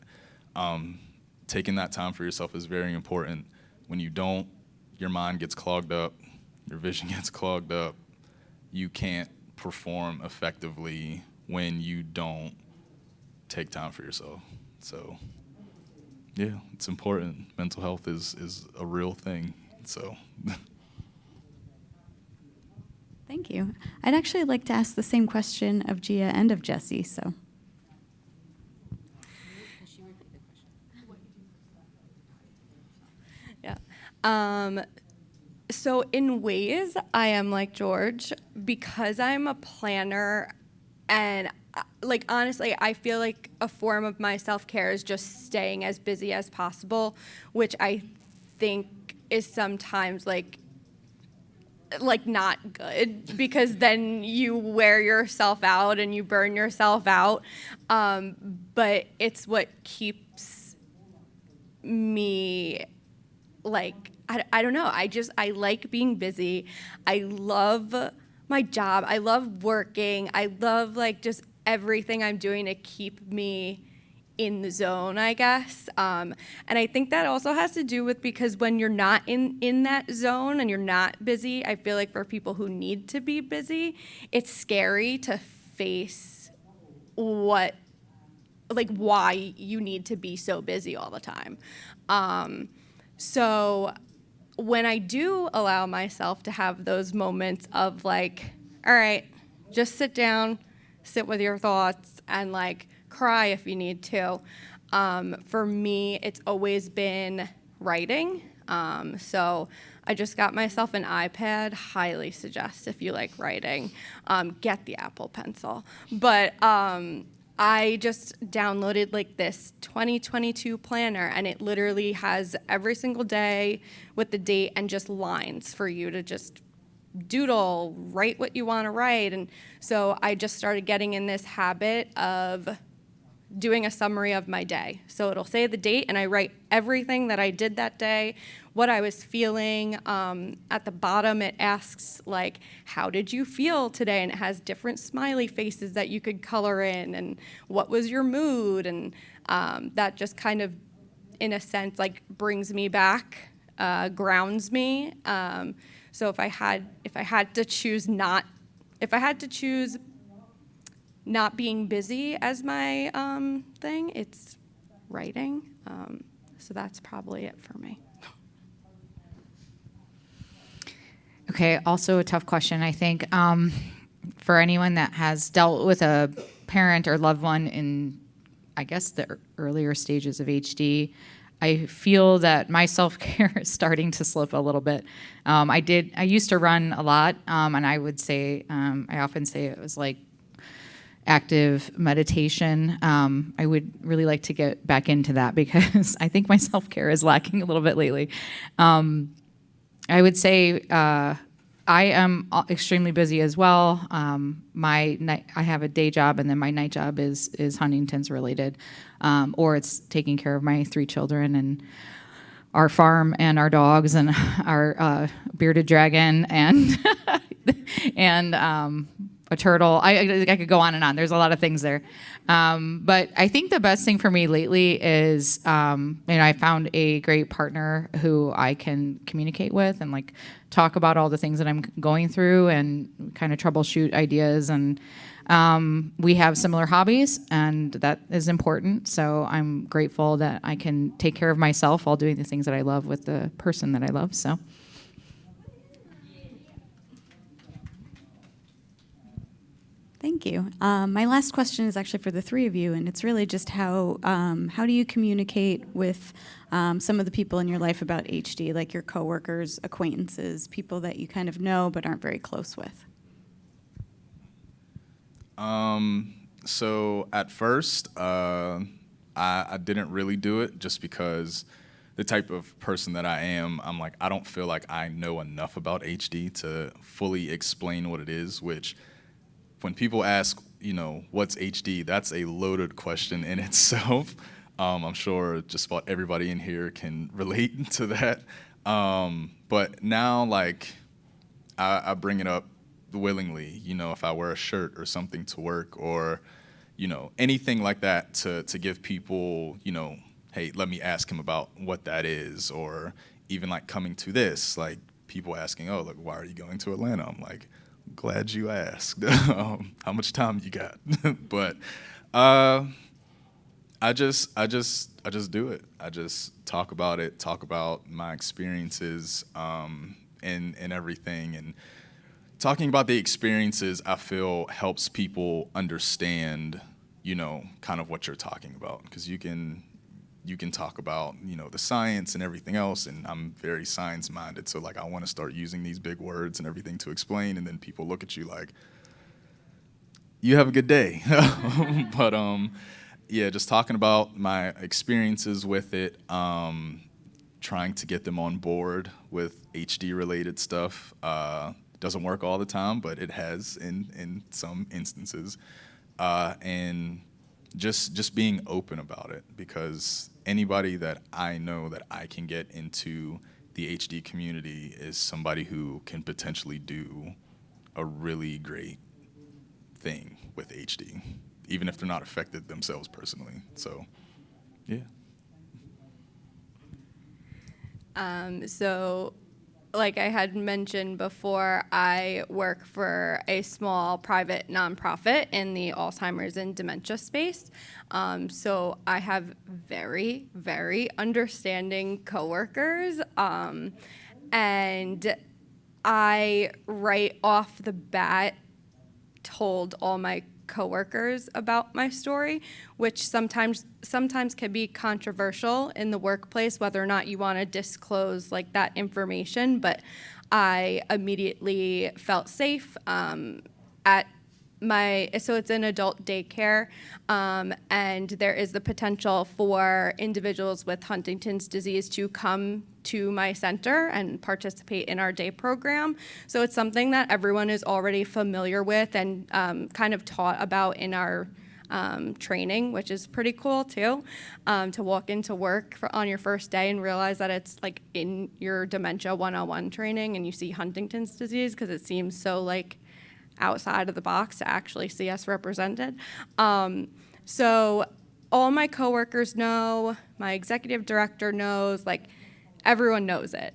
taking that time for yourself is very important. When you don't, your mind gets clogged up, your vision gets clogged up. You can't perform effectively when you don't take time for yourself. So yeah, it's important. Mental health is a real thing. So Thank you. I'd actually like to ask the same question of Gia and of Jesse. So, Yeah. So in ways, I am like George because I'm a planner, and like honestly, I feel like a form of my self-care is just staying as busy as possible, which I think is sometimes like not good, because then you wear yourself out and you burn yourself out. But it's what keeps me like, I don't know. I like being busy. I love my job. I love working. I love like just everything I'm doing to keep me in the zone, I guess. And I think that also has to do with, because when you're not in that zone and you're not busy, I feel like for people who need to be busy, it's scary to face why you need to be so busy all the time. So when I do allow myself to have those moments of like, all right, just sit down, sit with your thoughts, and like cry if you need to. For me, it's always been writing. So I just got myself an iPad. Highly suggest, if you like writing, get the Apple Pencil. But I just downloaded like this 2022 planner, and it literally has every single day with the date and just lines for you to just doodle, write what you want to write. And so I just started getting in this habit of doing a summary of my day. So it'll say the date, and I write everything that I did that day, what I was feeling. At the bottom, it asks, like, how did you feel today? And it has different smiley faces that you could color in, and what was your mood? And that just kind of, in a sense, like brings me back, grounds me. So if I had to choose not being busy as my thing, it's writing. So that's probably it for me. Okay, also a tough question, I think. For anyone that has dealt with a parent or loved one in, I guess, the earlier stages of HD, I feel that my self-care is starting to slip a little bit. I used to run a lot, and I often say it was like active meditation. I would really like to get back into that, because I think my self-care is lacking a little bit lately. I would say I am extremely busy as well. I have a day job, and then my night job is Huntington's related, or it's taking care of my 3 children and our farm and our dogs and our bearded dragon and and a turtle. I could go on and on. There's a lot of things there. But I think the best thing for me lately is, I found a great partner who I can communicate with and like talk about all the things that I'm going through and kind of troubleshoot ideas. And we have similar hobbies, and that is important. So I'm grateful that I can take care of myself while doing the things that I love with the person that I love. So. Thank you. My last question is actually for the three of you, and it's really just how do you communicate with some of the people in your life about HD, like your coworkers, acquaintances, people that you kind of know but aren't very close with? So at first, I didn't really do it just because the type of person that I am, I'm like, I don't feel like I know enough about HD to fully explain what it is, which when people ask, what's HD, that's a loaded question in itself. I'm sure just about everybody in here can relate to that. But now, like, I bring it up willingly, if I wear a shirt or something to work or, anything like that to give people, hey, let me ask him about what that is. Or even like coming to this, like people asking, oh, look, why are you going to Atlanta? I'm like, glad you asked. How much time you got? But I just do it. I just talk about it, talk about my experiences and everything. And talking about the experiences, I feel helps people understand, kind of what you're talking about. Because you can talk about, the science and everything else, and I'm very science-minded, so, like, I want to start using these big words and everything to explain, and then people look at you like, you have a good day. But, yeah, just talking about my experiences with it, trying to get them on board with HD-related stuff. Doesn't work all the time, but it has in some instances. And just being open about it, because anybody that I know that I can get into the HD community is somebody who can potentially do a really great thing with HD, even if they're not affected themselves personally. So, yeah. So, like I had mentioned before, I work for a small private nonprofit in the Alzheimer's and dementia space. So I have very, very understanding coworkers. And I, right off the bat, told all my coworkers about my story, which sometimes can be controversial in the workplace, whether or not you want to disclose like that information. But I immediately felt safe at so it's an adult daycare, and there is the potential for individuals with Huntington's disease to come to my center and participate in our day program. So it's something that everyone is already familiar with and kind of taught about in our training, which is pretty cool too, to walk into work on your first day and realize that it's like in your dementia 101 training and you see Huntington's disease, because it seems so like outside of the box to actually see us represented. So all my coworkers know, my executive director knows, like everyone knows it.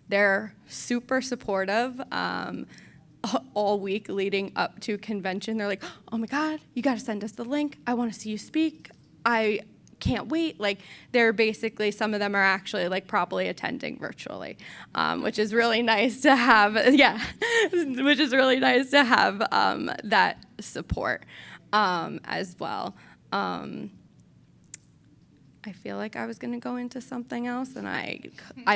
They're super supportive all week leading up to convention. They're like, oh my God, you gotta send us the link. I wanna see you speak. I can't wait. Like, they're basically, some of them are actually like probably attending virtually, which is really nice to have. Yeah, which is really nice to have that support as well. I feel like I was gonna go into something else and I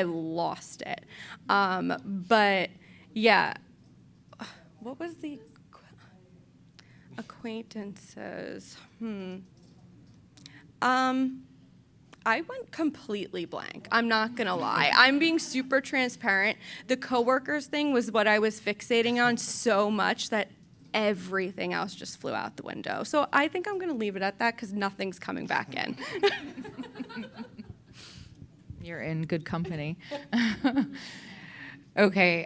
lost it. But yeah, what was the acquaintances? I went completely blank. I'm not gonna lie. I'm being super transparent. The coworkers thing was what I was fixating on so much that everything else just flew out the window. So I think I'm gonna leave it at that because nothing's coming back in. You're in good company. Okay.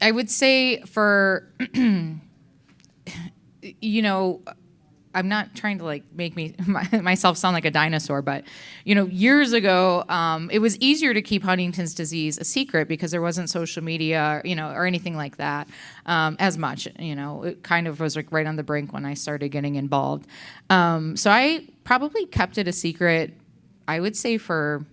I would say for, I'm not trying to like make myself sound like a dinosaur, but years ago, it was easier to keep Huntington's disease a secret because there wasn't social media, or anything like that as much. It kind of was like right on the brink when I started getting involved. So I probably kept it a secret, I would say, for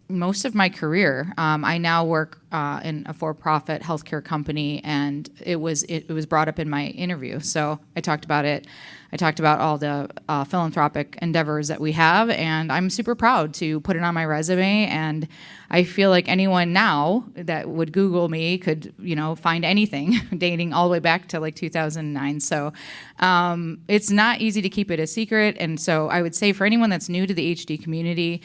most of my career. I now work in a for-profit healthcare company, and it was brought up in my interview. So I talked about it. I talked about all the philanthropic endeavors that we have, and I'm super proud to put it on my resume. And I feel like anyone now that would Google me could, find anything dating all the way back to like 2009. So it's not easy to keep it a secret. And so I would say for anyone that's new to the HD community,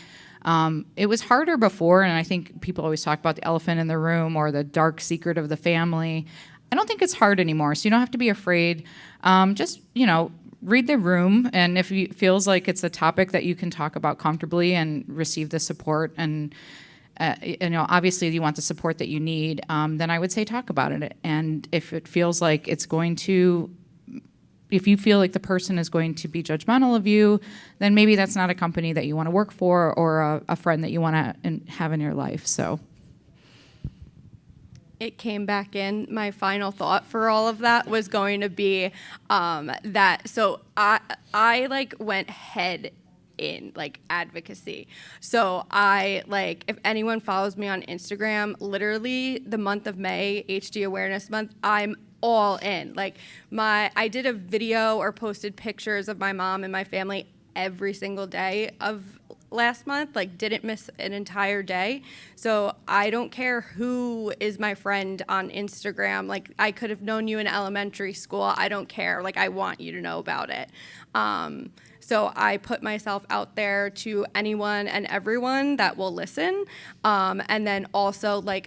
it was harder before, and I think people always talk about the elephant in the room or the dark secret of the family. I don't think it's hard anymore, so you don't have to be afraid. Just, read the room, and if it feels like it's a topic that you can talk about comfortably and receive the support, and obviously you want the support that you need, then I would say talk about it. And if it feels like if you feel like the person is going to be judgmental of you, then maybe that's not a company that you want to work for or a friend that you want to have in your life. So it came back in. My final thought for all of that was going to be that. So I like went head in like advocacy. So if anyone follows me on Instagram, literally the month of May, HD Awareness Month, I'm all in. I did a video or posted pictures of my mom and my family every single day of last month, didn't miss an entire day. So I don't care who is my friend on Instagram. I could have known you in elementary school. I don't care. I want you to know about it. So I put myself out there to anyone and everyone that will listen. And then also, I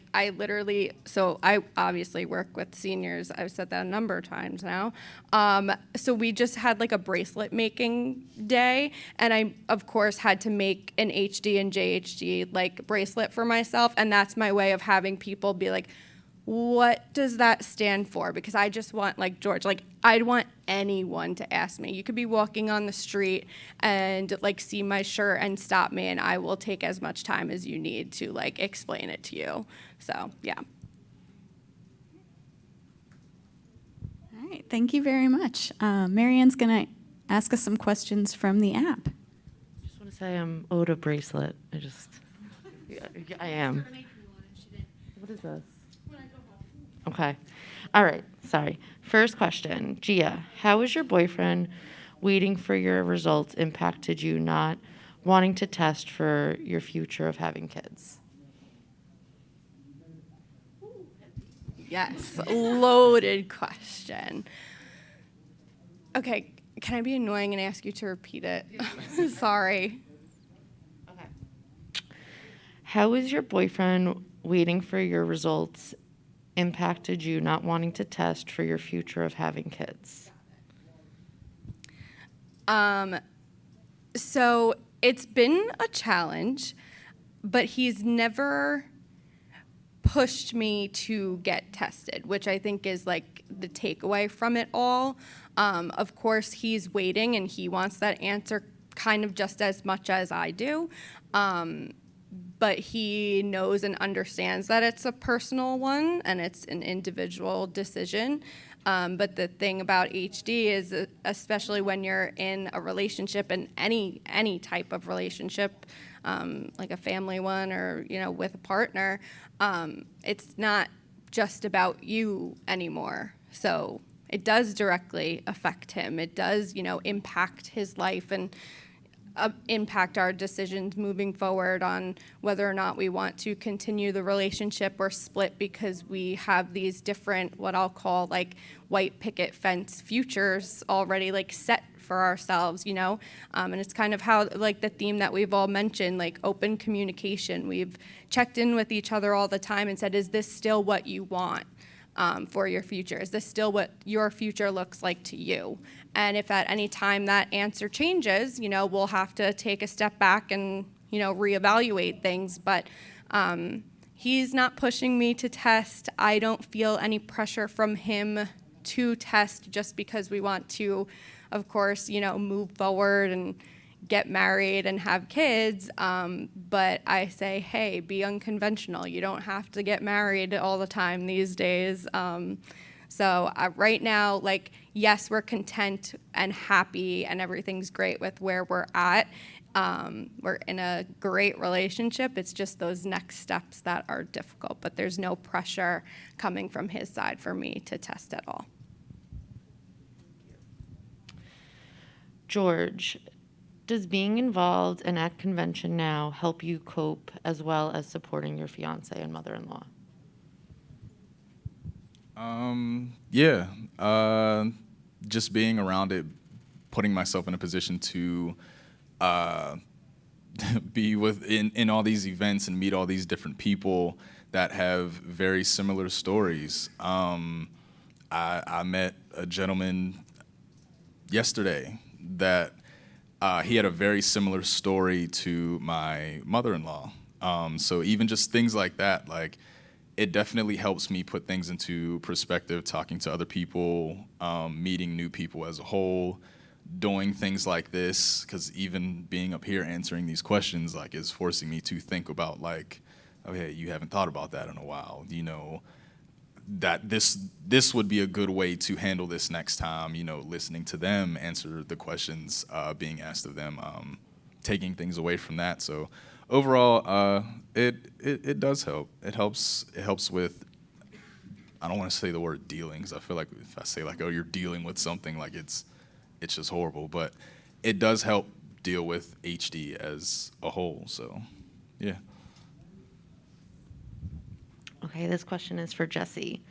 obviously work with seniors. I've said that a number of times now. So we just had a bracelet making day. And I, of course, had to make an HD and JHD bracelet for myself. And that's my way of having people be like, what does that stand for? Because I just want, George, I'd want anyone to ask me. You could be walking on the street and see my shirt and stop me, and I will take as much time as you need to explain it to you. So, yeah. All right, thank you very much. Marianne's going to ask us some questions from the app. I just want to say I'm owed a bracelet. I am. What is this? Okay. All right. Sorry. First question. Gia, how has your boyfriend waiting for your results impacted you not wanting to test for your future of having kids? Yes. Loaded question. Okay. Can I be annoying and ask you to repeat it? Sorry. Okay. How is your boyfriend waiting for your results impacted you not wanting to test for your future of having kids? So it's been a challenge, but he's never pushed me to get tested, which I think is the takeaway from it all. Of course, he's waiting and he wants that answer kind of just as much as I do. But he knows and understands that it's a personal one and it's an individual decision. But the thing about HD is, especially when you're in a relationship, and any type of relationship, like a family one or with a partner, it's not just about you anymore. So it does directly affect him. It does impact his life and impact our decisions moving forward on whether or not we want to continue the relationship or split, because we have these different, what I'll call white picket fence futures already set for ourselves, and it's kind of how the theme that we've all mentioned, open communication. We've checked in with each other all the time and said, is this still what you want for your future? Is this still what your future looks like to you? And if at any time that answer changes, we'll have to take a step back and, reevaluate things. But he's not pushing me to test. I don't feel any pressure from him to test just because we want to, of course, move forward and get married and have kids. But I say, hey, be unconventional. You don't have to get married all the time these days. So right now, yes, we're content and happy and everything's great with where we're at. We're in a great relationship. It's just those next steps that are difficult, but there's no pressure coming from his side for me to test at all. George, does being involved in at convention now help you cope as well as supporting your fiance and mother-in-law? Yeah, just being around it, putting myself in a position to be in all these events and meet all these different people that have very similar stories. I met a gentleman yesterday that he had a very similar story to my mother-in-law. So even just things like that, it definitely helps me put things into perspective, talking to other people, meeting new people as a whole, doing things like this, because even being up here answering these questions is forcing me to think about okay, you haven't thought about that in a while, that this would be a good way to handle this next time, listening to them answer the questions being asked of them, taking things away from that. So overall, it does help. It helps with, I don't want to say the word dealing, because I feel like if I say oh, you're dealing with something, it's just horrible, but it does help deal with HD as a whole. So yeah. Okay, this question is for Jesse.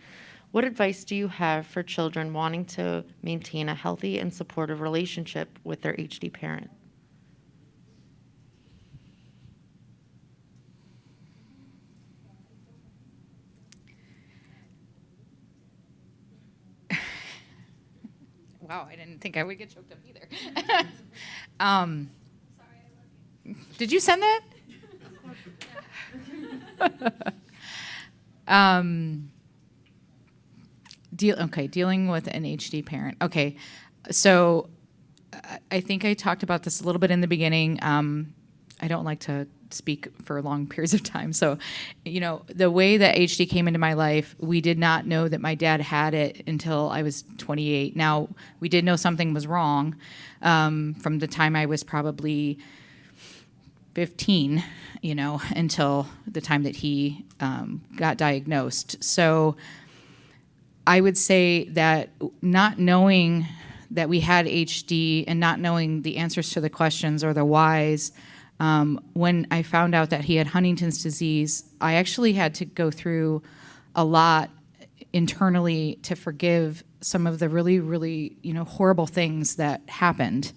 What advice do you have for children wanting to maintain a healthy and supportive relationship with their HD parent? Wow, I didn't think I would get choked up either. Did you send that? Dealing with an HD parent. Okay, so I think I talked about this a little bit in the beginning. I don't like to speak for long periods of time. So, the way that HD came into my life, we did not know that my dad had it until I was 28. Now, we did know something was wrong from the time I was probably 15, until the time that he got diagnosed. So I would say that not knowing that we had HD and not knowing the answers to the questions or the whys, when I found out that he had Huntington's disease, I actually had to go through a lot internally to forgive some of the really, really, horrible things that happened.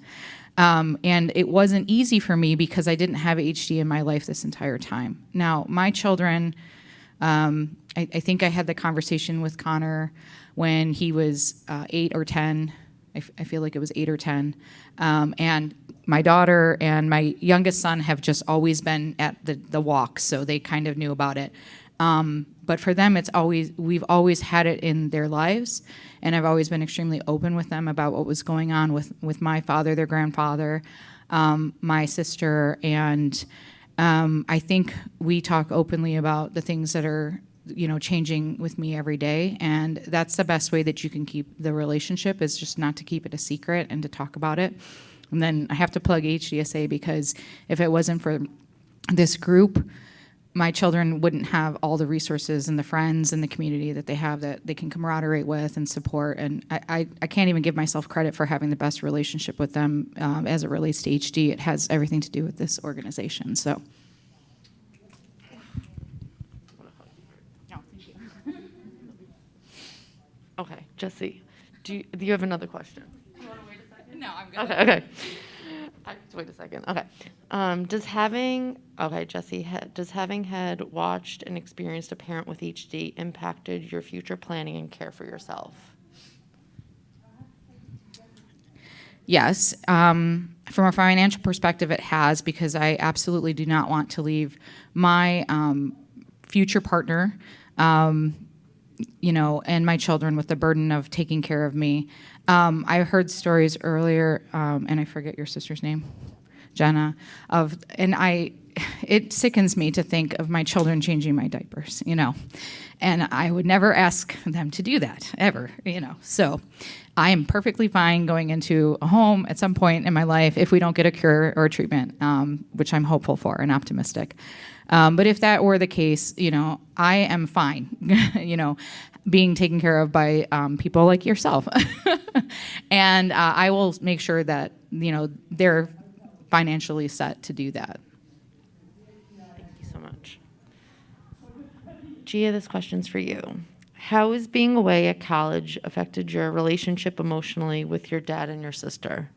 And it wasn't easy for me because I didn't have HD in my life this entire time. Now, my children, I think I had the conversation with Connor when he was 8 or 10. I feel like it was 8 or 10. And my daughter and my youngest son have just always been at the walk, so they kind of knew about it. But for them, we've always had it in their lives, and I've always been extremely open with them about what was going on with my father, their grandfather, my sister, and I think we talk openly about the things that are changing with me every day, and that's the best way that you can keep the relationship, is just not to keep it a secret and to talk about it. And then I have to plug HDSA, because if it wasn't for this group, my children wouldn't have all the resources and the friends and the community that they have that they can camaraderie with and support. And I can't even give myself credit for having the best relationship with them as it relates to HD. It has everything to do with this organization. So. Okay, Jesse, do you have another question? You want to wait a second? No, I'm good. Okay. Wait a second. Okay. Does having had watched and experienced a parent with HD impacted your future planning and care for yourself? Yes. From a financial perspective, it has, because I absolutely do not want to leave my future partner, and my children with the burden of taking care of me. I heard stories earlier, and I forget your sister's name, Jenna, it sickens me to think of my children changing my diapers, and I would never ask them to do that ever, So I am perfectly fine going into a home at some point in my life if we don't get a cure or a treatment, which I'm hopeful for and optimistic. But if that were the case, I am fine, being taken care of by people like yourself. And I will make sure that, they're financially set to do that. Thank you so much. Gia, this question's for you. How has being away at college affected your relationship emotionally with your dad and your sister?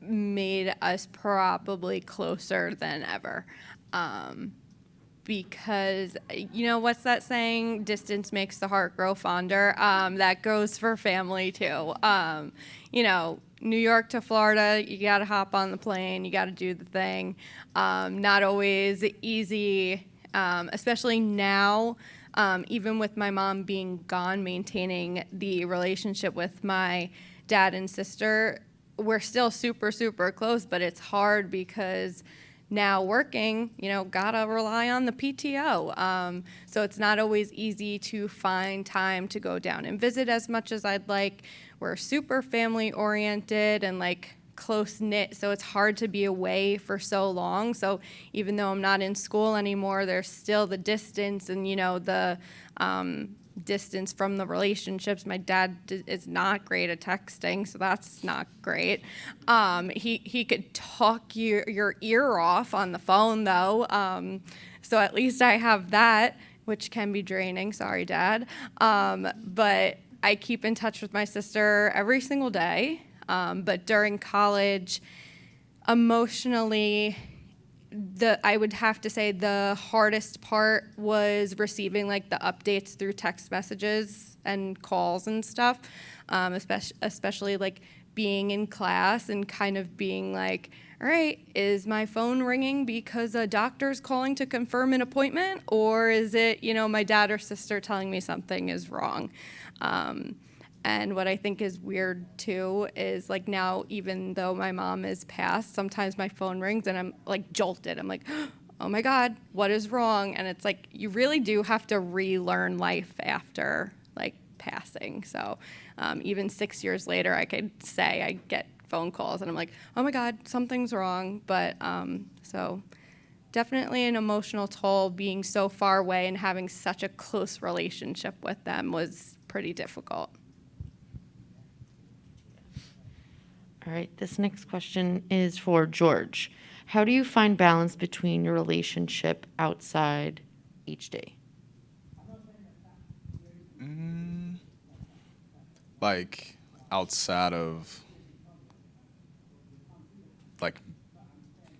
Made us probably closer than ever. Because, what's that saying? Distance makes the heart grow fonder. That goes for family too. New York to Florida, you got to hop on the plane, you got to do the thing. Not always easy, especially now, even with my mom being gone, maintaining the relationship with my dad and sister. We're still super, super close, but it's hard because now working, gotta rely on the PTO. So it's not always easy to find time to go down and visit as much as I'd like. We're super family oriented and close knit, so it's hard to be away for so long. So even though I'm not in school anymore, there's still the distance and, the distance from the relationships. My dad is not great at texting, so that's not great. He could talk your ear off on the phone, though, so at least I have that, which can be draining. Sorry, Dad. But I keep in touch with my sister every single day. But during college, emotionally, I would have to say the hardest part was receiving the updates through text messages and calls and stuff, especially being in class and kind of being all right, is my phone ringing because a doctor's calling to confirm an appointment, or is it, my dad or sister telling me something is wrong? And what I think is weird too is now, even though my mom is passed, sometimes my phone rings and I'm jolted. I'm like, oh my God, what is wrong? And it's you really do have to relearn life after passing. So even 6 years later, I could say I get phone calls and I'm like, oh my God, something's wrong. But so definitely an emotional toll. Being so far away and having such a close relationship with them was pretty difficult. All right, this next question is for George. How do you find balance between your relationship outside HD? Outside of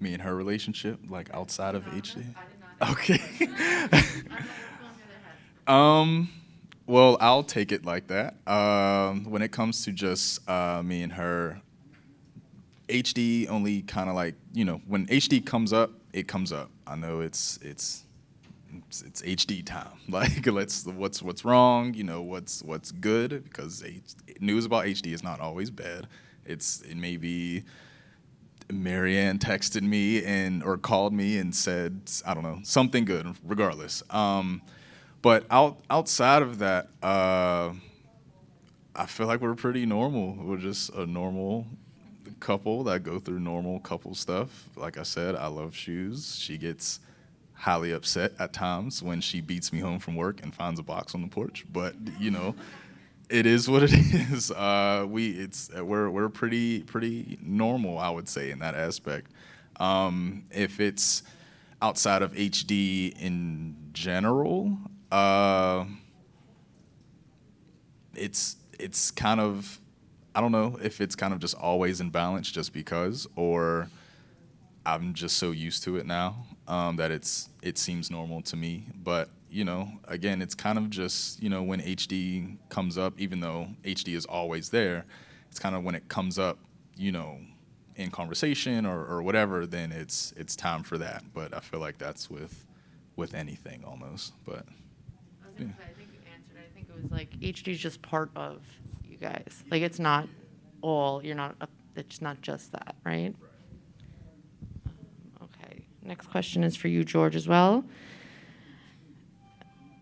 me and her relationship, outside of HD. Okay. Well, I'll take it like that. When it comes to just me and her, HD only kind of when HD comes up, it comes up. I know it's HD time. Let's what's wrong, what's good, because news about HD is not always bad. It may be Marianne texted me or called me and said, I don't know, something good, regardless. But outside of that, I feel like we're pretty normal. We're just a normal couple that go through normal couple stuff. Like I said, I love shoes. She gets highly upset at times when she beats me home from work and finds a box on the porch. But it is what it is. We're pretty normal, I would say, in that aspect. If it's outside of HD in general, it's kind of, I don't know if it's kind of just always in balance just because, or I'm just so used to it now that it seems normal to me. But again, it's kind of just when HD comes up, even though HD is always there, it's kind of when it comes up, in conversation or whatever, then it's time for that. But I feel like that's with anything almost. But I was gonna say, I think you answered. I think it was like HD is just part of you guys. Like it's not all. You're not. It's not just that, right? Okay. Next question is for you, George, as well.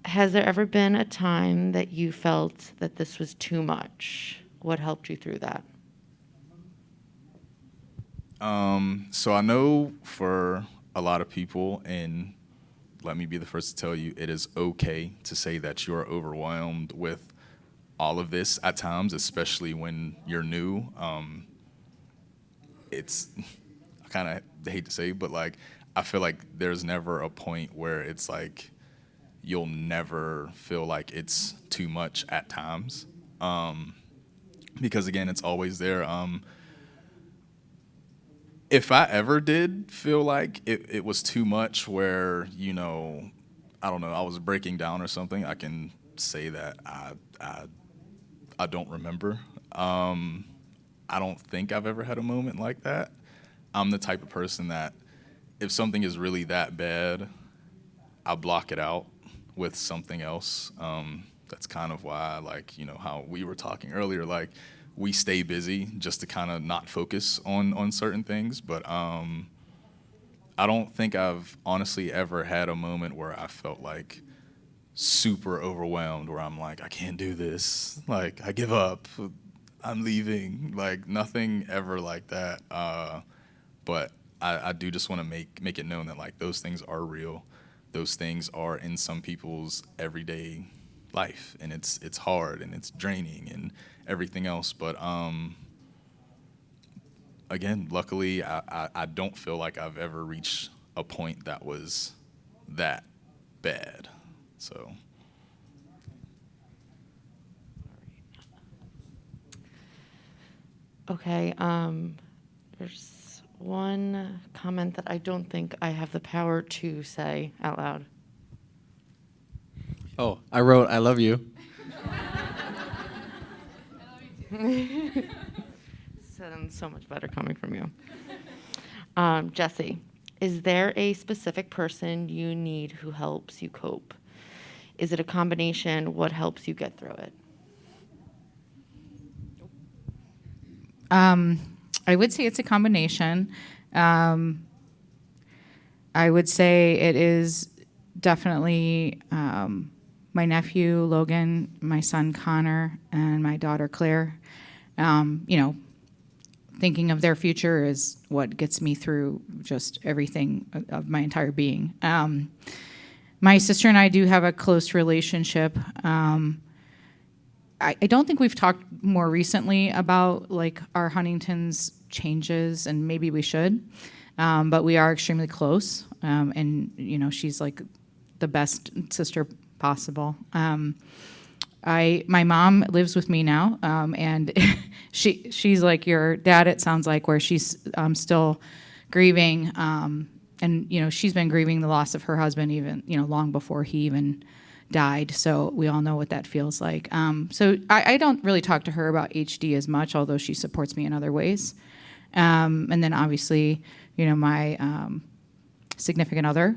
Has there ever been a time that you felt that this was too much? What helped you through that? So I know for a lot of people, and let me be the first to tell you, it is okay to say that you're overwhelmed with all of this at times, especially when you're new. It's, I kind of hate to say, but like, I feel like there's never a point where it's like, you'll never feel like it's too much at times. Because again, it's always there. If I ever did feel like it was too much where, I don't know, I was breaking down or something, I can say that I don't remember. I don't think I've ever had a moment like that. I'm the type of person that if something is really that bad, I block it out with something else. That's kind of why, like, how we were talking earlier, like, we stay busy just to kind of not focus on certain things. But I don't think I've honestly ever had a moment where I felt like super overwhelmed, where I'm like, I can't do this. Like, I give up. I'm leaving. Like, nothing ever like that. But I do just want to make it known that, like, those things are real. Those things are in some people's everyday life, and it's hard and it's draining and everything else. But again, luckily, I don't feel like I've ever reached a point that was that bad. So. Okay. There's one comment that I don't think I have the power to say out loud. Oh, I wrote, I love you. Sounds so much better coming from you. Jesse, is there a specific person you need who helps you cope? Is it a combination? What helps you get through it? I would say it's a combination. I would say it is definitely my nephew, Logan, my son, Connor, and my daughter, Claire. Thinking of their future is what gets me through just everything of my entire being. My sister and I do have a close relationship. I don't think we've talked more recently about like our Huntington's changes, and maybe we should. But we are extremely close, and she's like the best sister possible. My mom lives with me now, and she's like your dad. It sounds like, where she's still grieving, and she's been grieving the loss of her husband even long before he even died. So we all know what that feels like. So I don't really talk to her about HD as much, although she supports me in other ways. And then obviously, my significant other.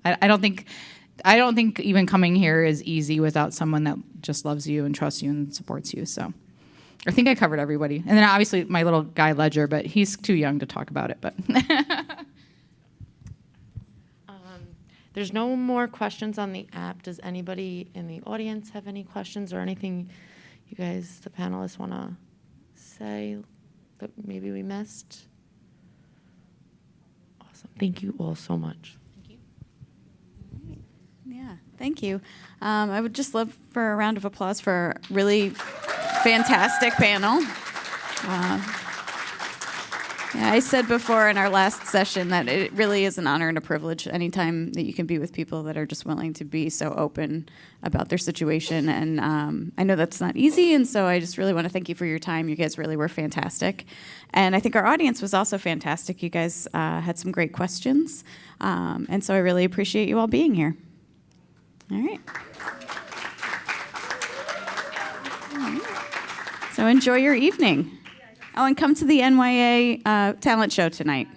I don't think even coming here is easy without someone that just loves you and trusts you and supports you. So I think I covered everybody. And then obviously my little guy Ledger, but he's too young to talk about it. But There's no more questions on the app. Does anybody in the audience have any questions or anything you guys, the panelists, want to say that maybe we missed? Awesome. Thank you all so much. Yeah, thank you. I would just love for a round of applause for a really fantastic panel. Yeah, I said before in our last session that it really is an honor and a privilege anytime that you can be with people that are just willing to be so open about their situation. And I know that's not easy, and so I just really want to thank you for your time. You guys really were fantastic. And I think our audience was also fantastic. You guys had some great questions. And so I really appreciate you all being here. All right. So enjoy your evening. Oh, and come to the NYA talent show tonight.